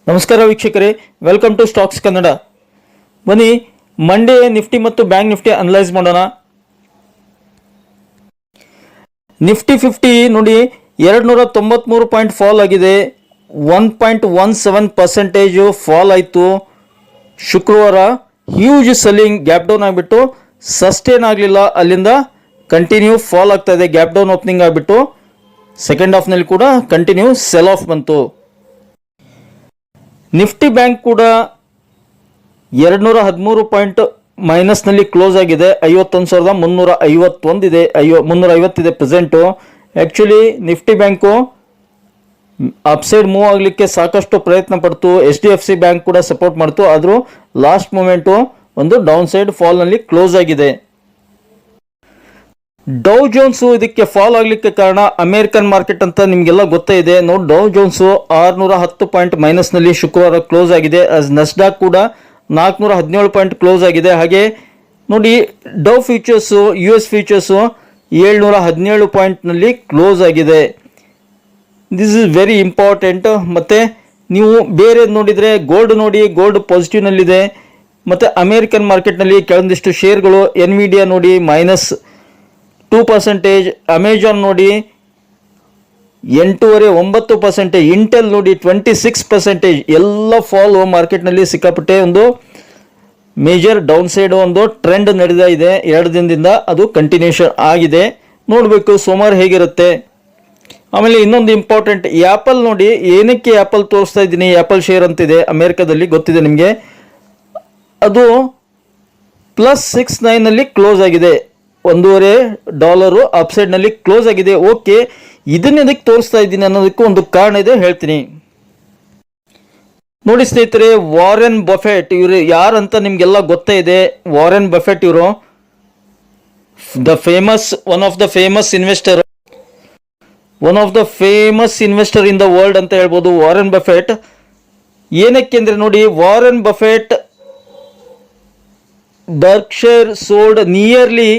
ನಮಸ್ಕಾರ ವೀಕ್ಷಕರೇ, welcome to stocks Kannada. ಬನ್ನಿ ಮಂಡೇ ನಿಫ್ಟಿ ಮತ್ತು ಬ್ಯಾಂಕ್ ನಿಫ್ಟಿ ಅನಲೈಸ್ ಮಾಡೋಣ. ನಿಫ್ಟಿ 50 ನೋಡಿ 293 ಪಾಯಿಂಟ್ ಫಾಲ್ ಆಗಿದೆ. 1.17% ಫಾಲ್ ಆಯಿತು. ಶುಕ್ರವಾರ ಹ್ಯೂಜ್ ಸೆಲ್ಲಿಂಗ್ ಗ್ಯಾಪ್ ಡೌನ್ ಆಗಿಬಿಟ್ಟು ಸಸ್ಟೇನ್ ಆಗಲಿಲ್ಲ, ಅಲ್ಲಿಂದ ಕಂಟಿನ್ಯೂ ಫಾಲ್ ಆಗ್ತಾ ಇದೆ. ಗ್ಯಾಪ್ ಡೌನ್ ಓಪನಿಂಗ್ ಆಗಿಬಿಟ್ಟು ಸೆಕೆಂಡ್ ಹಾಫ್ನಲ್ಲಿ ಕೂಡ ಕಂಟಿನ್ಯೂ ಸೆಲ್ ಆಫ್ ಬಂತು. ನಿಫ್ಟಿ ಬ್ಯಾಂಕ್ ಕೂಡ 213 ಪಾಯಿಂಟ್ ಮೈನಸ್ನಲ್ಲಿ ಕ್ಲೋಸ್ ಆಗಿದೆ. 51,351 ಇದೆ, 350 ಇದೆ present. Actually Nifty bank upside move ಆಗಲಿಕ್ಕೆ ಸಾಕಷ್ಟು ಪ್ರಯತ್ನ ಪಡ್ತು. HDFC ಬ್ಯಾಂಕ್ ಕೂಡ ಸಪೋರ್ಟ್ ಮಾಡ್ತು, ಆದರೂ ಲಾಸ್ಟ್ ಮೂಮೆಂಟು ಒಂದು ಡೌನ್ ಸೈಡ್ ಫಾಲ್ನಲ್ಲಿ ಕ್ಲೋಸ್ ಆಗಿದೆ. ಡೌ ಜೋನ್ಸು ಇದಕ್ಕೆ ಫಾಲ್ ಆಗಲಿಕ್ಕೆ ಕಾರಣ ಅಮೇರಿಕನ್ ಮಾರ್ಕೆಟ್ ಅಂತ ನಿಮಗೆಲ್ಲ ಗೊತ್ತೇ ಇದೆ. ನೋಡಿ, ಡೌ ಜೋನ್ಸು 610 ಪಾಯಿಂಟ್ ಮೈನಸ್ನಲ್ಲಿ ಶುಕ್ರವಾರ ಕ್ಲೋಸ್ ಆಗಿದೆ. ನಸ್ಡಾಕ್ ಕೂಡ 417 ಪಾಯಿಂಟ್ ಕ್ಲೋಸ್ ಆಗಿದೆ. ಹಾಗೆ ನೋಡಿ, ಡೌ ಫ್ಯೂಚರ್ಸು US ಫ್ಯೂಚರ್ಸು 717 ಪಾಯಿಂಟ್ನಲ್ಲಿ ಕ್ಲೋಸ್ ಆಗಿದೆ. This is very important. ಮತ್ತು ನೀವು ಬೇರೆ ನೋಡಿದರೆ ಗೋಲ್ಡ್ ನೋಡಿ, ಗೋಲ್ಡ್ ಪಾಸಿಟಿವ್ನಲ್ಲಿದೆ. ಮತ್ತು ಅಮೇರಿಕನ್ ಮಾರ್ಕೆಟ್ನಲ್ಲಿ ಕೆಲವೊಂದಿಷ್ಟು ಶೇರ್ಗಳು ಎನ್ವಿಡಿಯಾ ನೋಡಿ -2%, ಅಮೆಜಾನ್ ನೋಡಿ 8.9%, ಇಂಟೆಲ್ ನೋಡಿ 26%, ಎಲ್ಲ ಫಾಲ್ ಮಾರ್ಕೆಟ್ನಲ್ಲಿ ಸಿಕ್ಕಾಪಟ್ಟೆ ಒಂದು ಮೇಜರ್ ಡೌನ್ ಸೈಡ್ ಒಂದು ಟ್ರೆಂಡ್ ನಡೆದ ಇದೆ. 2 ದಿನದಿಂದ ಅದು ಕಂಟಿನ್ಯೂಷನ್ ಆಗಿದೆ. ನೋಡಬೇಕು ಸೋಮವಾರ ಹೇಗಿರುತ್ತೆ. ಆಮೇಲೆ ಇನ್ನೊಂದು ಇಂಪಾರ್ಟೆಂಟ್, ಆ್ಯಪಲ್ ನೋಡಿ. ಏನಕ್ಕೆ ಆ್ಯಪಲ್ ತೋರಿಸ್ತಾ ಇದ್ದೀನಿ, ಆ್ಯಪಲ್ ಶೇರ್ ಅಂತಿದೆ ಅಮೇರಿಕಾದಲ್ಲಿ, ಗೊತ್ತಿದೆ ನಿಮಗೆ. ಅದು +69ನಲ್ಲಿ ಕ್ಲೋಸ್ ಆಗಿದೆ. $1.5 ಅಪ್ಸೈಡ್ನಲ್ಲಿ ಕ್ಲೋಸ್ ಆಗಿದೆ. ಓಕೆ, ಇದನ್ನ ಎದಕ್ಕೆ ತೋರಿಸ್ತಾ ಇದ್ದೀನಿ ಅನ್ನೋದಕ್ಕೂ ಒಂದು ಕಾರಣ ಇದೆ, ಹೇಳ್ತೀನಿ ನೋಡಿ ಸ್ನೇಹಿತರೆ. ವಾರೆನ್ ಬಫೆಟ್ ಇವರು ಯಾರಂತ ನಿಮಗೆಲ್ಲ ಗೊತ್ತೇ ಇದೆ. ವಾರೆನ್ ಬಫೆಟ್ ಇವರು one of the famous investor in the world ಅಂತ ಹೇಳ್ಬೋದು ವಾರೆನ್ ಬಫೆಟ್. ಏನಕ್ಕೆ ಅಂದರೆ ನೋಡಿ, Warren Buffett Berkshire sold nearly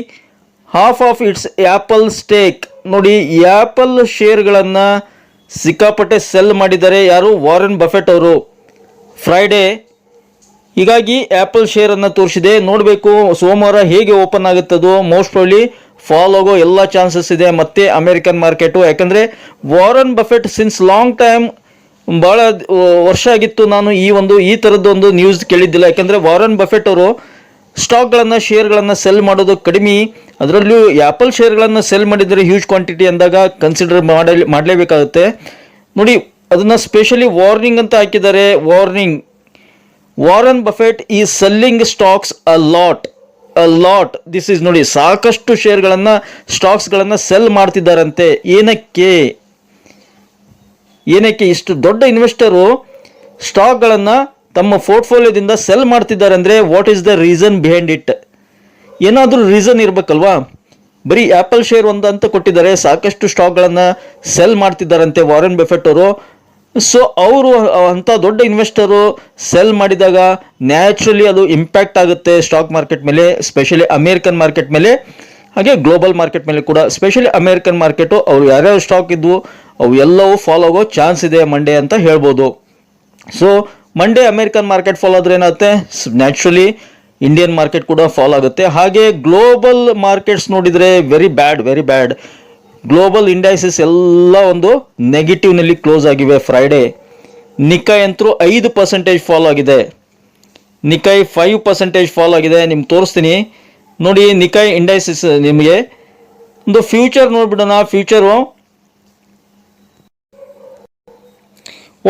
half of its Apple stake. ನೋಡಿ, ಆ್ಯಪಲ್ ಶೇರ್ಗಳನ್ನು ಸಿಕ್ಕಾಪಟ್ಟೆ ಸೆಲ್ ಮಾಡಿದ್ದಾರೆ. ಯಾರು? ವಾರೆನ್ ಬಫೆಟ್ ಅವರು ಫ್ರೈಡೇ. ಹೀಗಾಗಿ ಆ್ಯಪಲ್ ಶೇರನ್ನು ತೋರಿಸಿದೆ. ನೋಡಬೇಕು ಸೋಮವಾರ ಹೇಗೆ ಓಪನ್ ಆಗುತ್ತದೋ. ಮೋಸ್ಟ್ ಪ್ರಾಬ್ಲಿ ಫಾಲ್ ಆಗೋ ಎಲ್ಲ ಚಾನ್ಸಸ್ ಇದೆ. ಮತ್ತೆ ಅಮೇರಿಕನ್ ಮಾರ್ಕೆಟು, ಯಾಕಂದರೆ Warren Buffett since long time, ಭಾಳ ವರ್ಷ ಆಗಿತ್ತು ನಾನು ಈ ಥರದ್ದೊಂದು ನ್ಯೂಸ್ ಕೇಳಿದ್ದಿಲ್ಲ. ಯಾಕಂದರೆ ವಾರೆನ್ ಬಫೆಟ್ ಅವರು ಸ್ಟಾಕ್ಗಳನ್ನು ಶೇರ್ಗಳನ್ನು ಸೆಲ್ ಮಾಡೋದು ಕಡಿಮೆ. ಅದರಲ್ಲೂ ಆ್ಯಪಲ್ ಶೇರ್ಗಳನ್ನು ಸೆಲ್ ಮಾಡಿದರೆ ಹ್ಯೂಜ್ ಕ್ವಾಂಟಿಟಿ ಅಂದಾಗ ಕನ್ಸಿಡರ್ ಮಾಡಲೇಬೇಕಾಗುತ್ತೆ. ನೋಡಿ, ಅದನ್ನು ಸ್ಪೆಷಲಿ ವಾರ್ನಿಂಗ್ ಅಂತ ಹಾಕಿದ್ದಾರೆ. ವಾರ್ನಿಂಗ್, ವಾರೆನ್ ಬಫೆಟ್ ಈ selling stocks a lot. This is ನೋಡಿ, ಸಾಕಷ್ಟು ಶೇರ್ಗಳನ್ನು ಸ್ಟಾಕ್ಸ್ಗಳನ್ನು ಸೆಲ್ ಮಾಡ್ತಿದ್ದಾರಂತೆ. ಏನಕ್ಕೆ ಇಷ್ಟು ದೊಡ್ಡ ಇನ್ವೆಸ್ಟರು ಸ್ಟಾಕ್ಗಳನ್ನು ತಮ್ಮ ಪೋರ್ಟ್ಫೋಲಿಯೋದಿಂದ ಸೆಲ್ ಮಾಡ್ತಿದ್ದಾರೆ ಅಂದರೆ what is the reason behind it? ಏನಾದರೂ ರೀಸನ್ ಇರಬೇಕಲ್ವಾ. ಬರೀ ಆ್ಯಪಲ್ ಶೇರ್ ಒಂದು ಅಂತ ಕೊಟ್ಟಿದ್ದಾರೆ, ಸಾಕಷ್ಟು ಸ್ಟಾಕ್ಗಳನ್ನು ಸೆಲ್ ಮಾಡ್ತಿದ್ದಾರಂತೆ ವಾರೆನ್ ಬಫೆಟ್ ಅವರು. ಸೊ ಅವರು ಅಂಥ ದೊಡ್ಡ ಇನ್ವೆಸ್ಟರು ಸೆಲ್ ಮಾಡಿದಾಗ ನ್ಯಾಚುರಲಿ ಅದು ಇಂಪ್ಯಾಕ್ಟ್ ಆಗುತ್ತೆ ಸ್ಟಾಕ್ ಮಾರ್ಕೆಟ್ ಮೇಲೆ, ಸ್ಪೆಷಲಿ ಅಮೇರಿಕನ್ ಮಾರ್ಕೆಟ್ ಮೇಲೆ, ಹಾಗೆ ಗ್ಲೋಬಲ್ ಮಾರ್ಕೆಟ್ ಮೇಲೆ ಕೂಡ. ಸ್ಪೆಷಲಿ ಅಮೇರಿಕನ್ ಮಾರ್ಕೆಟು, ಅವರು ಯಾರ್ಯಾವ ಸ್ಟಾಕ್ ಇದ್ವು ಅವು ಎಲ್ಲವೂ ಫಾಲೋ ಆಗೋ ಚಾನ್ಸ್ ಇದೆ ಮಂಡೇ ಅಂತ ಹೇಳ್ಬೋದು. So Monday American market follow ಆದರೆ ಏನಾಗುತ್ತೆ, ನ್ಯಾಚುರಲಿ ಇಂಡಿಯನ್ ಮಾರ್ಕೆಟ್ ಕೂಡ ಫಾಲೋ ಆಗುತ್ತೆ. ಹಾಗೆ ಗ್ಲೋಬಲ್ ಮಾರ್ಕೆಟ್ಸ್ ನೋಡಿದರೆ ವೆರಿ ಬ್ಯಾಡ್. ಗ್ಲೋಬಲ್ ಇಂಡೈಸಸ್ ಎಲ್ಲ ಒಂದು ನೆಗೆಟಿವ್ನಲ್ಲಿ ಕ್ಲೋಸ್ ಆಗಿವೆ ಫ್ರೈಡೇ. ನಿಕೈ ಅಂತೂ 5% ಫಾಲೋ ಆಗಿದೆ. ನಿಕೈ 5% ಫಾಲೋ ಆಗಿದೆ. ನಿಮ್ಗೆ ತೋರಿಸ್ತೀನಿ ನೋಡಿ. ನಿಕೈ ಇಂಡೈಸಸ್ ನಿಮಗೆ ಒಂದು ಫ್ಯೂಚರ್ ನೋಡ್ಬಿಡೋಣ. Future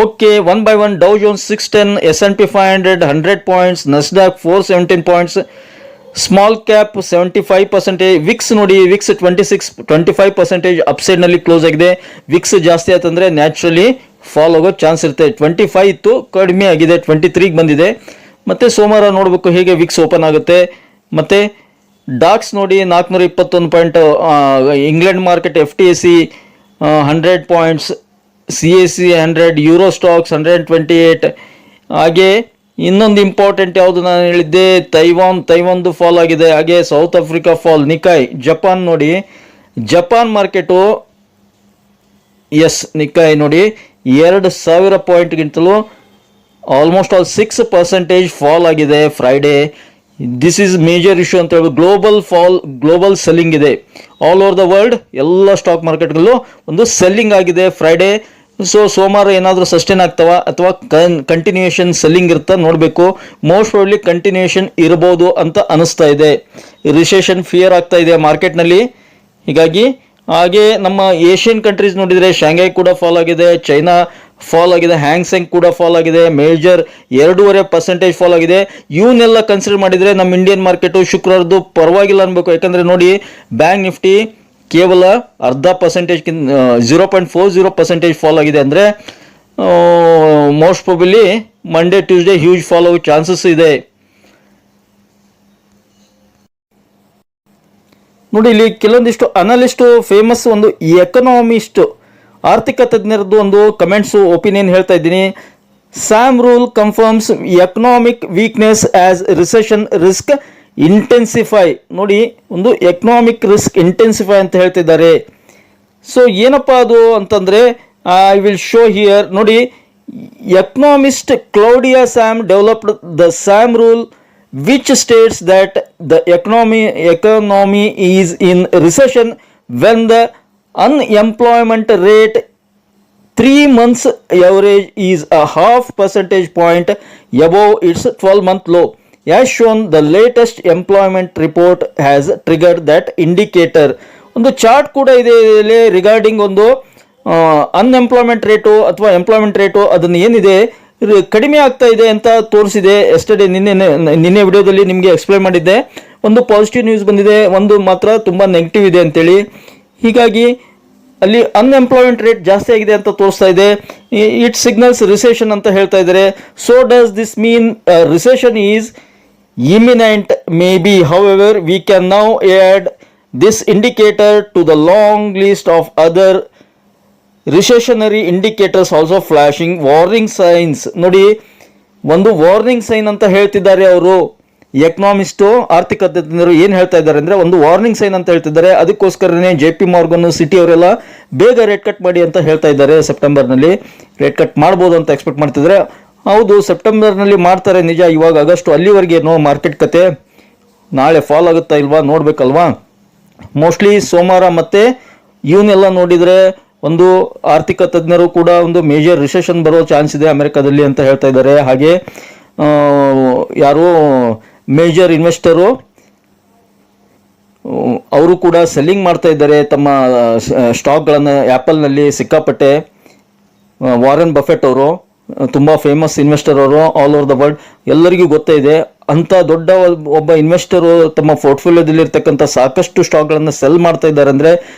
okay, 1 by 1 Dow Jones 610, S&P 500 100 points, Nasdaq 417 points, small cap 75%. VIX ನೋಡಿ, ವಿಕ್ಸ್ 25% ಅಪ್ಸೈಡ್ನಲ್ಲಿ ಕ್ಲೋಸ್ ಆಗಿದೆ. ವಿಕ್ಸ್ ಜಾಸ್ತಿ ಆಯ್ತಂದರೆ ನ್ಯಾಚುರಲಿ ಫಾಲ್ ಆಗೋ ಚಾನ್ಸ್ ಇರುತ್ತೆ. 25 ಇತ್ತು, ಕಡಿಮೆ ಆಗಿದೆ, 23ಗೆ ಬಂದಿದೆ. ಮತ್ತು ಸೋಮವಾರ ನೋಡಬೇಕು ಹೇಗೆ ವಿಕ್ಸ್ ಓಪನ್ ಆಗುತ್ತೆ. ಮತ್ತು ಡಾಕ್ಸ್ ನೋಡಿ 421 point. England market FTSE 100 points, CAC 100, euro stocks 128. ಹಾಗೆ ಇನ್ನೊಂದು ಇಂಪಾರ್ಟೆಂಟ್ ಯಾವುದು ನಾನು ಹೇಳಿದ್ದೆ, ತೈವಾನ್ದು ಫಾಲ್ ಆಗಿದೆ. ಹಾಗೆ ಸೌತ್ ಆಫ್ರಿಕಾ ಫಾಲ್. ನಿಕೈ ಜಪಾನ್ ನೋಡಿ, ಜಪಾನ್ ಮಾರ್ಕೆಟು ನಿಕೈ ನೋಡಿ 2000 ಪಾಯಿಂಟ್ಗಿಂತಲೂ ಆಲ್ಮೋಸ್ಟ್ ಆಲ್ 6% ಫಾಲ್ ಆಗಿದೆ Friday. This is major issue ಅಂತ ಹೇಳ್ಬೋದು. ಗ್ಲೋಬಲ್ ಸೆಲ್ಲಿಂಗ್ ಇದೆ ಆಲ್ ಓವರ್ ದ ವರ್ಲ್ಡ್. ಎಲ್ಲ ಸ್ಟಾಕ್ ಮಾರ್ಕೆಟ್ಗಳಲ್ಲೂ ಒಂದು ಸೆಲ್ಲಿಂಗ್ ಆಗಿದೆ ಫ್ರೈಡೇ. ಸೊ ಸೋಮವಾರ ಏನಾದರೂ ಸಸ್ಟೈನ್ ಆಗ್ತಾವ ಅಥವಾ ಕಂಟಿನ್ಯೂಯೇಷನ್ ಸೆಲ್ಲಿಂಗ್ ಇರ್ತಾ ನೋಡಬೇಕು. ಮೋಸ್ಟ್ ಪ್ರಾಬಬ್ಲಿ ಕಂಟಿನ್ಯೂಯೇಷನ್ ಇರ್ಬೋದು ಅಂತ ಅನಿಸ್ತಾ ಇದೆ. ರಿಸೆಷನ್ ಫಿಯರ್ ಆಗ್ತಾ ಇದೆ ಮಾರ್ಕೆಟ್ನಲ್ಲಿ. ಹೀಗಾಗಿ ಹಾಗೆ ನಮ್ಮ ಏಷ್ಯನ್ ಕಂಟ್ರೀಸ್ ನೋಡಿದರೆ ಶಾಂಘೈ ಕೂಡ ಫಾಲ್ ಆಗಿದೆ, ಚೈನಾ ಫಾಲ್ ಆಗಿದೆ, ಹ್ಯಾಂಗ್ಸೆಂಗ್ ಕೂಡ ಫಾಲ್ ಆಗಿದೆ, ಮೇಜರ್ 2.5% ಫಾಲ್ ಆಗಿದೆ. ಇವನ್ನೆಲ್ಲ ಕನ್ಸಿಡರ್ ಮಾಡಿದರೆ ನಮ್ಮ ಇಂಡಿಯನ್ ಮಾರ್ಕೆಟು ಶುಕ್ರವಾರದ್ದು ಪರವಾಗಿಲ್ಲ ಅನ್ಬೇಕು. ಯಾಕಂದರೆ ನೋಡಿ, ಬ್ಯಾಂಕ್ ನಿಫ್ಟಿ ಕೇವಲ 0.5% 0.40% ಫಾಲ್ ಆಗಿದೆ. ಅಂದರೆ most probably Monday Tuesday huge fall ಆಗೋ ಚಾನ್ಸಸ್ ಇದೆ. ನೋಡಿ, ಇಲ್ಲಿ ಕೆಲವೊಂದಿಷ್ಟು ಅನಲಿಸ್ಟು, ಫೇಮಸ್ ಒಂದು ಎಕನಾಮಿಸ್ಟ್, ಆರ್ಥಿಕ ತಜ್ಞರದ್ದು ಒಂದು ಕಮೆಂಟ್ಸು, ಒಪಿನಿಯನ್ ಹೇಳ್ತಾ ಇದ್ದೀನಿ. Sam rule confirms economic weakness as recession risk intensify. ನೋಡಿ, ಒಂದು ಎಕನಾಮಿಕ್ ರಿಸ್ಕ್ ಇಂಟೆನ್ಸಿಫೈ ಅಂತ ಹೇಳ್ತಿದ್ದಾರೆ. ಸೊ ಏನಪ್ಪ ಅದು ಅಂತಂದರೆ, ಐ ವಿಲ್ ಶೋ ಹಿಯರ್. ನೋಡಿ, economist Claudia Sam developed the Sam rule which states that the economy is in recession when the unemployment rate 3 months average is a 0.5% point above its 12-month low. As shown, the latest employment report has triggered that indicator. ಒಂದು chart ಕೂಡ ಇದೆ ಇಲ್ಲಿ regarding ಒಂದು unemployment rate ಅಥವಾ employment rate ಅದನ್ನು ಏನಿದೆ ಕಡಿಮೆ ಆಗ್ತಾ ಇದೆ ಅಂತ ತೋರಿಸಿದೆ. ಎಸ್ಟರ್ಡೇ ನಿನ್ನೆ ವಿಡಿಯೋದಲ್ಲಿ ನಿಮಗೆ ಎಕ್ಸ್ಪ್ಲೈನ್ ಮಾಡಿದ್ದೆ. ಒಂದು ಪಾಸಿಟಿವ್ ನ್ಯೂಸ್ ಬಂದಿದೆ, ಒಂದು ಮಾತ್ರ ತುಂಬ ನೆಗೆಟಿವ್ ಇದೆ ಅಂತೇಳಿ. ಹೀಗಾಗಿ ಅಲ್ಲಿ ಅನ್ಎಂಪ್ಲಾಯ್ಮೆಂಟ್ ರೇಟ್ ಜಾಸ್ತಿ ಆಗಿದೆ ಅಂತ ತೋರಿಸ್ತಾ ಇದೆ. ಇಟ್ ಸಿಗ್ನಲ್ಸ್ ರಿಸೆಷನ್ ಅಂತ ಹೇಳ್ತಾ ಇದ್ದಾರೆ. So does this mean recession is imminent? Maybe. However, we can now add this indicator to the long list of other recessionary indicators also flashing warning signs. ನೋಡಿ, ಒಂದು ವಾರ್ನಿಂಗ್ ಸೈನ್ ಅಂತ ಹೇಳ್ತಿದ್ದಾರೆ ಅವರು. ಎಕನಾಮಿಸ್ಟು, ಆರ್ಥಿಕ ತಜ್ಞರು ಏನು ಹೇಳ್ತಾ ಇದ್ದಾರೆ ಅಂದರೆ ಒಂದು ವಾರ್ನಿಂಗ್ ಸೈನ್ ಅಂತ ಹೇಳ್ತಿದ್ದಾರೆ. ಅದಕ್ಕೋಸ್ಕರನೇ JP Morgan, ಸಿಟಿ ಅವರೆಲ್ಲ ಬೇಗ ರೇಟ್ ಕಟ್ ಮಾಡಿ ಅಂತ ಹೇಳ್ತಾ ಇದ್ದಾರೆ. ಸೆಪ್ಟೆಂಬರ್ನಲ್ಲಿ ರೇಟ್ ಕಟ್ ಮಾಡ್ಬೋದು ಅಂತ ಎಕ್ಸ್ಪೆಕ್ಟ್ ಮಾಡ್ತಿದ್ದಾರೆ. ಹೌದು, ಸೆಪ್ಟೆಂಬರ್ನಲ್ಲಿ ಮಾಡ್ತಾರೆ ನಿಜ. ಇವಾಗ ಆಗಸ್ಟು, ಅಲ್ಲಿವರೆಗೇನೋ ಮಾರ್ಕೆಟ್ ಕತೆ. ನಾಳೆ ಫಾಲ್ ಆಗುತ್ತಾ ಇಲ್ವಾ ನೋಡ್ಬೇಕಲ್ವಾ. ಮೋಸ್ಟ್ಲಿ ಸೋಮವಾರ ಮತ್ತೆ ಇವನ್ನೆಲ್ಲ ನೋಡಿದರೆ ಒಂದು ಆರ್ಥಿಕ ತಜ್ಞರು ಕೂಡ ಒಂದು ಮೇಜರ್ ರಿಸೆಷನ್ ಬರೋ ಚಾನ್ಸ್ ಇದೆ ಅಮೆರಿಕದಲ್ಲಿ ಅಂತ ಹೇಳ್ತಾ ಇದ್ದಾರೆ. ಹಾಗೆ ಯಾರು ಮೇಜರ್ ಇನ್ವೆಸ್ಟರು ಅವರು ಕೂಡ ಸೆಲ್ಲಿಂಗ್ ಮಾಡ್ತಾ ಇದ್ದಾರೆ ತಮ್ಮ ಸ್ಟಾಕ್ಗಳನ್ನು. ಆ್ಯಪಲ್ನಲ್ಲಿ ಸಿಕ್ಕಾಪಟ್ಟೆ. ವಾರೆನ್ ಬಫೆಟ್ ಅವರು ತುಂಬ ಫೇಮಸ್ ಇನ್ವೆಸ್ಟರ್ ಅವರು, ಆಲ್ ಓವರ್ ದ ವರ್ಲ್ಡ್ ಎಲ್ಲರಿಗೂ ಗೊತ್ತೇ ಇದೆ. ಅಂಥ ದೊಡ್ಡ ಒಬ್ಬ ಇನ್ವೆಸ್ಟರು ತಮ್ಮ ಪೋರ್ಟ್ಫೋಲಿಯೋದಲ್ಲಿ ಇರ್ತಕ್ಕಂಥ ಸಾಕಷ್ಟು ಸ್ಟಾಕ್ಗಳನ್ನು ಸೆಲ್ ಮಾಡ್ತಾ ಇದ್ದಾರೆ ಅಂದರೆ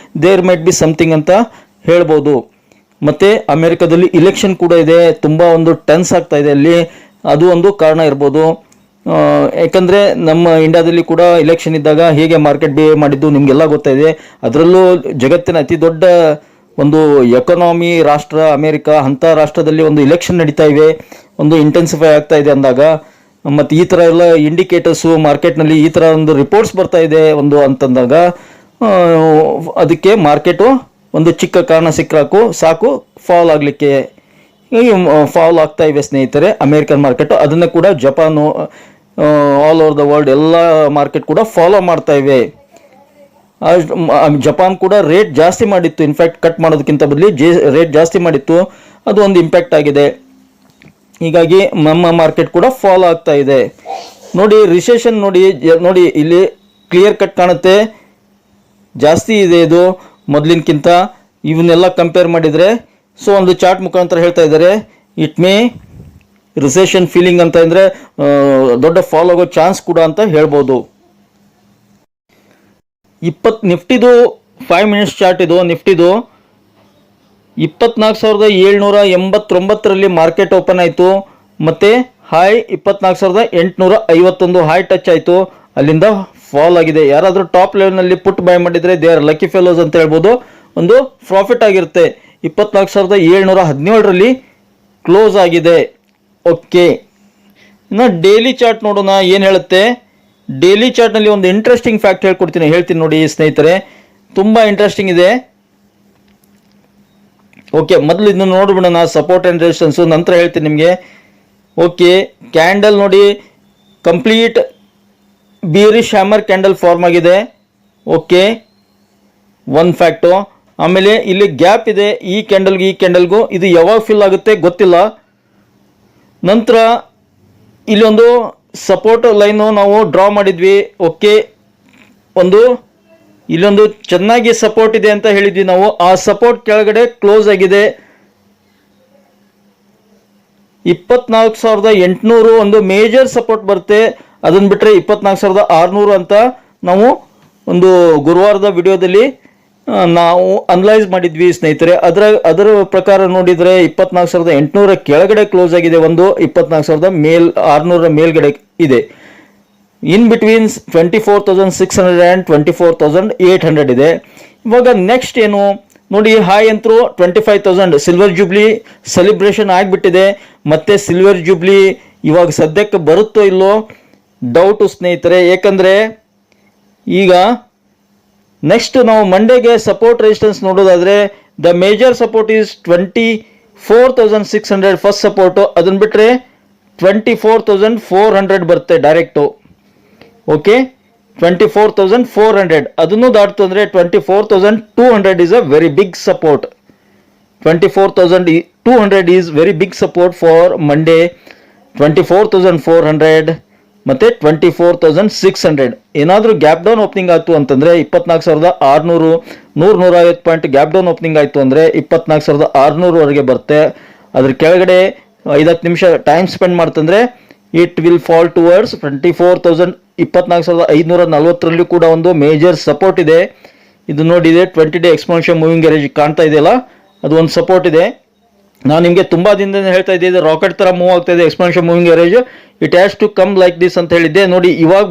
ದೇರ್ ಮೈಟ್ ಬಿ ಸಮಥಿಂಗ್ ಅಂತ ಹೇಳ್ಬೋದು. ಮತ್ತು ಅಮೆರಿಕದಲ್ಲಿ ಇಲೆಕ್ಷನ್ ಕೂಡ ಇದೆ, ತುಂಬ ಒಂದು ಟೆನ್ಸ್ ಆಗ್ತಾ ಇದೆ ಅಲ್ಲಿ. ಅದು ಒಂದು ಕಾರಣ ಇರ್ಬೋದು. ಯಾಕಂದರೆ ನಮ್ಮ ಇಂಡಿಯಾದಲ್ಲಿ ಕೂಡ ಇಲೆಕ್ಷನ್ ಇದ್ದಾಗ ಹೇಗೆ ಮಾರ್ಕೆಟ್ ಬಿಹೇವ್ ಮಾಡಿದ್ದು ನಿಮಗೆಲ್ಲ ಗೊತ್ತಾಯಿದೆ. ಅದರಲ್ಲೂ ಜಗತ್ತಿನ ಅತಿ ದೊಡ್ಡ ಒಂದು ಎಕನಾಮಿ ರಾಷ್ಟ್ರ ಅಮೆರಿಕ, ಅಂಥ ರಾಷ್ಟ್ರದಲ್ಲಿ ಒಂದು ಇಲೆಕ್ಷನ್ ನಡೀತಾ ಇವೆ, ಒಂದು ಇಂಟೆನ್ಸಿಫೈ ಆಗ್ತಾ ಇದೆ ಅಂದಾಗ, ಮತ್ತು ಈ ಥರ ಎಲ್ಲ ಇಂಡಿಕೇಟರ್ಸು ಮಾರ್ಕೆಟ್ನಲ್ಲಿ ಈ ಥರ ಒಂದು ರಿಪೋರ್ಟ್ಸ್ ಬರ್ತಾ ಇದೆ ಒಂದು ಅಂತಂದಾಗ ಅದಕ್ಕೆ ಮಾರ್ಕೆಟು ಒಂದು ಚಿಕ್ಕ ಕಾರಣ ಸಾಕು ಫಾಲ್ ಆಗಲಿಕ್ಕೆ. ಫಾಲ್ ಆಗ್ತಾ ಇವೆ ಸ್ನೇಹಿತರೆ ಅಮೇರಿಕನ್ ಮಾರ್ಕೆಟು. ಅದನ್ನು ಕೂಡ Japan, all over the world ಎಲ್ಲ ಮಾರ್ಕೆಟ್ ಕೂಡ ಫಾಲೋ ಮಾಡ್ತಾ ಇವೆ. ಜಪಾನ್ ಕೂಡ ರೇಟ್ ಜಾಸ್ತಿ ಮಾಡಿತ್ತು, ಇನ್ಫ್ಯಾಕ್ಟ್ ಕಟ್ ಮಾಡೋದಕ್ಕಿಂತ ಬದಲಿ ರೇಟ್ ಜಾಸ್ತಿ ಮಾಡಿತ್ತು. ಅದು ಒಂದು ಇಂಪ್ಯಾಕ್ಟ್ ಆಗಿದೆ. ಹೀಗಾಗಿ ನಮ್ಮ ಮಾರ್ಕೆಟ್ ಕೂಡ ಫಾಲೋ ಆಗ್ತಾ ಇದೆ. ನೋಡಿ, ರಿಸೆಷನ್ ನೋಡಿ ಇಲ್ಲಿ ಕ್ಲಿಯರ್ ಕಟ್ ಕಾಣುತ್ತೆ, ಜಾಸ್ತಿ ಇದೆ ಇದು ಮೊದಲಿನಕ್ಕಿಂತ. ಇವನ್ನೆಲ್ಲ ಕಂಪೇರ್ ಮಾಡಿದರೆ ಸೊ ಒಂದು ಚಾರ್ಟ್ ಮುಖಾಂತರ ಹೇಳ್ತಾ ಇದ್ದಾರೆ ಇಟ್ ಮೇ ರಿಸೆಷನ್ ಫೀಲಿಂಗ್ ಅಂತ. ಅಂದರೆ ದೊಡ್ಡ ಫಾಲ್ ಆಗೋ ಚಾನ್ಸ್ ಕೂಡ ಅಂತ ಹೇಳ್ಬೋದು. ನಿಫ್ಟಿದು 5 ಮಿನಿಟ್ಸ್ ಚಾರ್ಟ್ ಇದು. ನಿಫ್ಟಿದು 24,789ರಲ್ಲಿ ಮಾರ್ಕೆಟ್ ಓಪನ್ ಆಯಿತು. ಮತ್ತು ಹೈ 24,851 ಹೈ ಟಚ್ ಆಯಿತು. ಅಲ್ಲಿಂದ ಫಾಲ್ ಆಗಿದೆ. ಯಾರಾದರೂ ಟಾಪ್ ಲೆವೆಲ್ನಲ್ಲಿ ಪುಟ್ ಬೈ ಮಾಡಿದರೆ ದೇ ಆರ್ ಲಕ್ಕಿ ಫೆಲೋಸ್ ಅಂತ ಹೇಳ್ಬೋದು. ಒಂದು ಪ್ರಾಫಿಟ್ ಆಗಿರುತ್ತೆ. 24,717ರಲ್ಲಿ ಕ್ಲೋಸ್ ಆಗಿದೆ. ಓಕೆ, ಇನ್ನು ಡೈಲಿ ಚಾರ್ಟ್ ನೋಡೋಣ ಏನು ಹೇಳುತ್ತೆ. ಡೈಲಿ ಚಾರ್ಟ್ನಲ್ಲಿ ಒಂದು ಇಂಟ್ರೆಸ್ಟಿಂಗ್ ಫ್ಯಾಕ್ಟ್ ಹೇಳ್ತೀನಿ ನೋಡಿ ಸ್ನೇಹಿತರೆ, ತುಂಬ ಇಂಟ್ರೆಸ್ಟಿಂಗ್ ಇದೆ. ಓಕೆ, ಮೊದಲು ಇದನ್ನು ನೋಡ್ಬಿಡೋಣ, ಸಪೋರ್ಟ್ ಆ್ಯಂಡ್ ರೆಸಿಸ್ಟೆನ್ಸು, ನಂತರ ಹೇಳ್ತೀನಿ ನಿಮಗೆ. ಓಕೆ, ಕ್ಯಾಂಡಲ್ ನೋಡಿ complete bearish hammer candle form ಆಗಿದೆ. ಓಕೆ, ಒಂದು ಫ್ಯಾಕ್ಟು. ಆಮೇಲೆ ಇಲ್ಲಿ ಗ್ಯಾಪ್ ಇದೆ ಈ ಕ್ಯಾಂಡಲ್ಗೂ, ಇದು ಯಾವಾಗ ಫಿಲ್ ಆಗುತ್ತೆ ಗೊತ್ತಿಲ್ಲ. ನಂತರ ಇಲ್ಲೊಂದು ಸಪೋರ್ಟ್ ಲೈನು ನಾವು ಡ್ರಾ ಮಾಡಿದ್ವಿ. ಓಕೆ, ಇಲ್ಲೊಂದು ಚೆನ್ನಾಗಿ ಸಪೋರ್ಟ್ ಇದೆ ಅಂತ ಹೇಳಿದ್ವಿ ನಾವು. ಆ ಸಪೋರ್ಟ್ ಕೆಳಗಡೆ ಕ್ಲೋಸ್ ಆಗಿದೆ. 24,800 ಒಂದು ಮೇಜರ್ ಸಪೋರ್ಟ್ ಬರುತ್ತೆ. ಅದನ್ನು ಬಿಟ್ಟರೆ 24,600 ಅಂತ ನಾವು ಒಂದು ಗುರುವಾರದ ವಿಡಿಯೋದಲ್ಲಿ ನಾವು ಅನಲೈಸ್ ಮಾಡಿದ್ವಿ ಸ್ನೇಹಿತರೆ. ಅದರ ಪ್ರಕಾರ ನೋಡಿದರೆ 24,800 ಕೆಳಗಡೆ ಕ್ಲೋಸ್ ಆಗಿದೆ, ಒಂದು 24,600 ಮೇಲ್ಗಡೆ ಇದೆ. ಇನ್ ಬಿಟ್ವೀನ್ 24,600 ಆ್ಯಂಡ್ 24,800 ಇದೆ. ಇವಾಗ ನೆಕ್ಸ್ಟ್ ಏನು ನೋಡಿ, ಹೈ ಅಂತೂ 25,000 ಸಿಲ್ವರ್ ಜೂಬ್ಲಿ ಸೆಲೆಬ್ರೇಷನ್ ಆಗಿಬಿಟ್ಟಿದೆ. ಮತ್ತೆ ಸಿಲ್ವರ್ ಜೂಬ್ಲಿ ಇವಾಗ ಸದ್ಯಕ್ಕೆ ಬರುತ್ತೋ ಇಲ್ಲೋ ಡೌಟು ಸ್ನೇಹಿತರೆ. ಏಕೆಂದರೆ ಈಗ ನೆಕ್ಸ್ಟ್ ನಾವು ಮಂಡೇಗೆ ಸಪೋರ್ಟ್ ರೆಸಿಸ್ಟೆನ್ಸ್ ನೋಡೋದಾದರೆ the major support is 24,600 first support. ಅದನ್ನು ಬಿಟ್ಟರೆ 24,400 ಬರುತ್ತೆ ಡೈರೆಕ್ಟು. ಓಕೆ, 24,400 ಅದನ್ನು ದಾಟ್ತು ಅಂದರೆ 24,200 is a very big support. 24,200 is very big support for Monday. 24,400 ಮತ್ತು 24,600 ಏನಾದರೂ ಗ್ಯಾಪ್ ಡೌನ್ ಓಪನಿಂಗ್ ಆಯಿತು ಅಂತಂದರೆ 24,600 150 ಪಾಯಿಂಟ್ ಗ್ಯಾಪ್ ಡೌನ್ ಓಪನಿಂಗ್ ಆಯಿತು ಅಂದರೆ 24,600ವರೆಗೆ ಬರುತ್ತೆ. ಅದ್ರ ಕೆಳಗಡೆ 5-10 ನಿಮಿಷ ಟೈಮ್ ಸ್ಪೆಂಡ್ ಮಾಡ್ತಂದರೆ ಇಟ್ ವಿಲ್ ಫಾಲ್ ಟುವರ್ಡ್ಸ್ 24,540 ಕೂಡ ಒಂದು ಮೇಜರ್ ಸಪೋರ್ಟ್ ಇದೆ. ಇದು ನೋಡಿದೆ 20 ಡೇ ಎಕ್ಸ್ಪೋನೆನ್ಷಿಯಲ್ ಮೂವಿಂಗ್ ಎವರೇಜ್ ಕಾಣ್ತಾ ಇದೆಯಲ್ಲ, ಅದು ಒಂದು ಸಪೋರ್ಟ್ ಇದೆ. ನಾನು ನಿಮಗೆ ತುಂಬ ದಿನದಿಂದ ಹೇಳ್ತಾ ಇದ್ದೆ, ರಾಕೆಟ್ ಥರ ಮೂವ್ ಆಗ್ತಾ ಇದೆ exponential moving average, it has to come like this ಅಂತ ಹೇಳಿದ್ದೆ. ನೋಡಿ ಇವಾಗ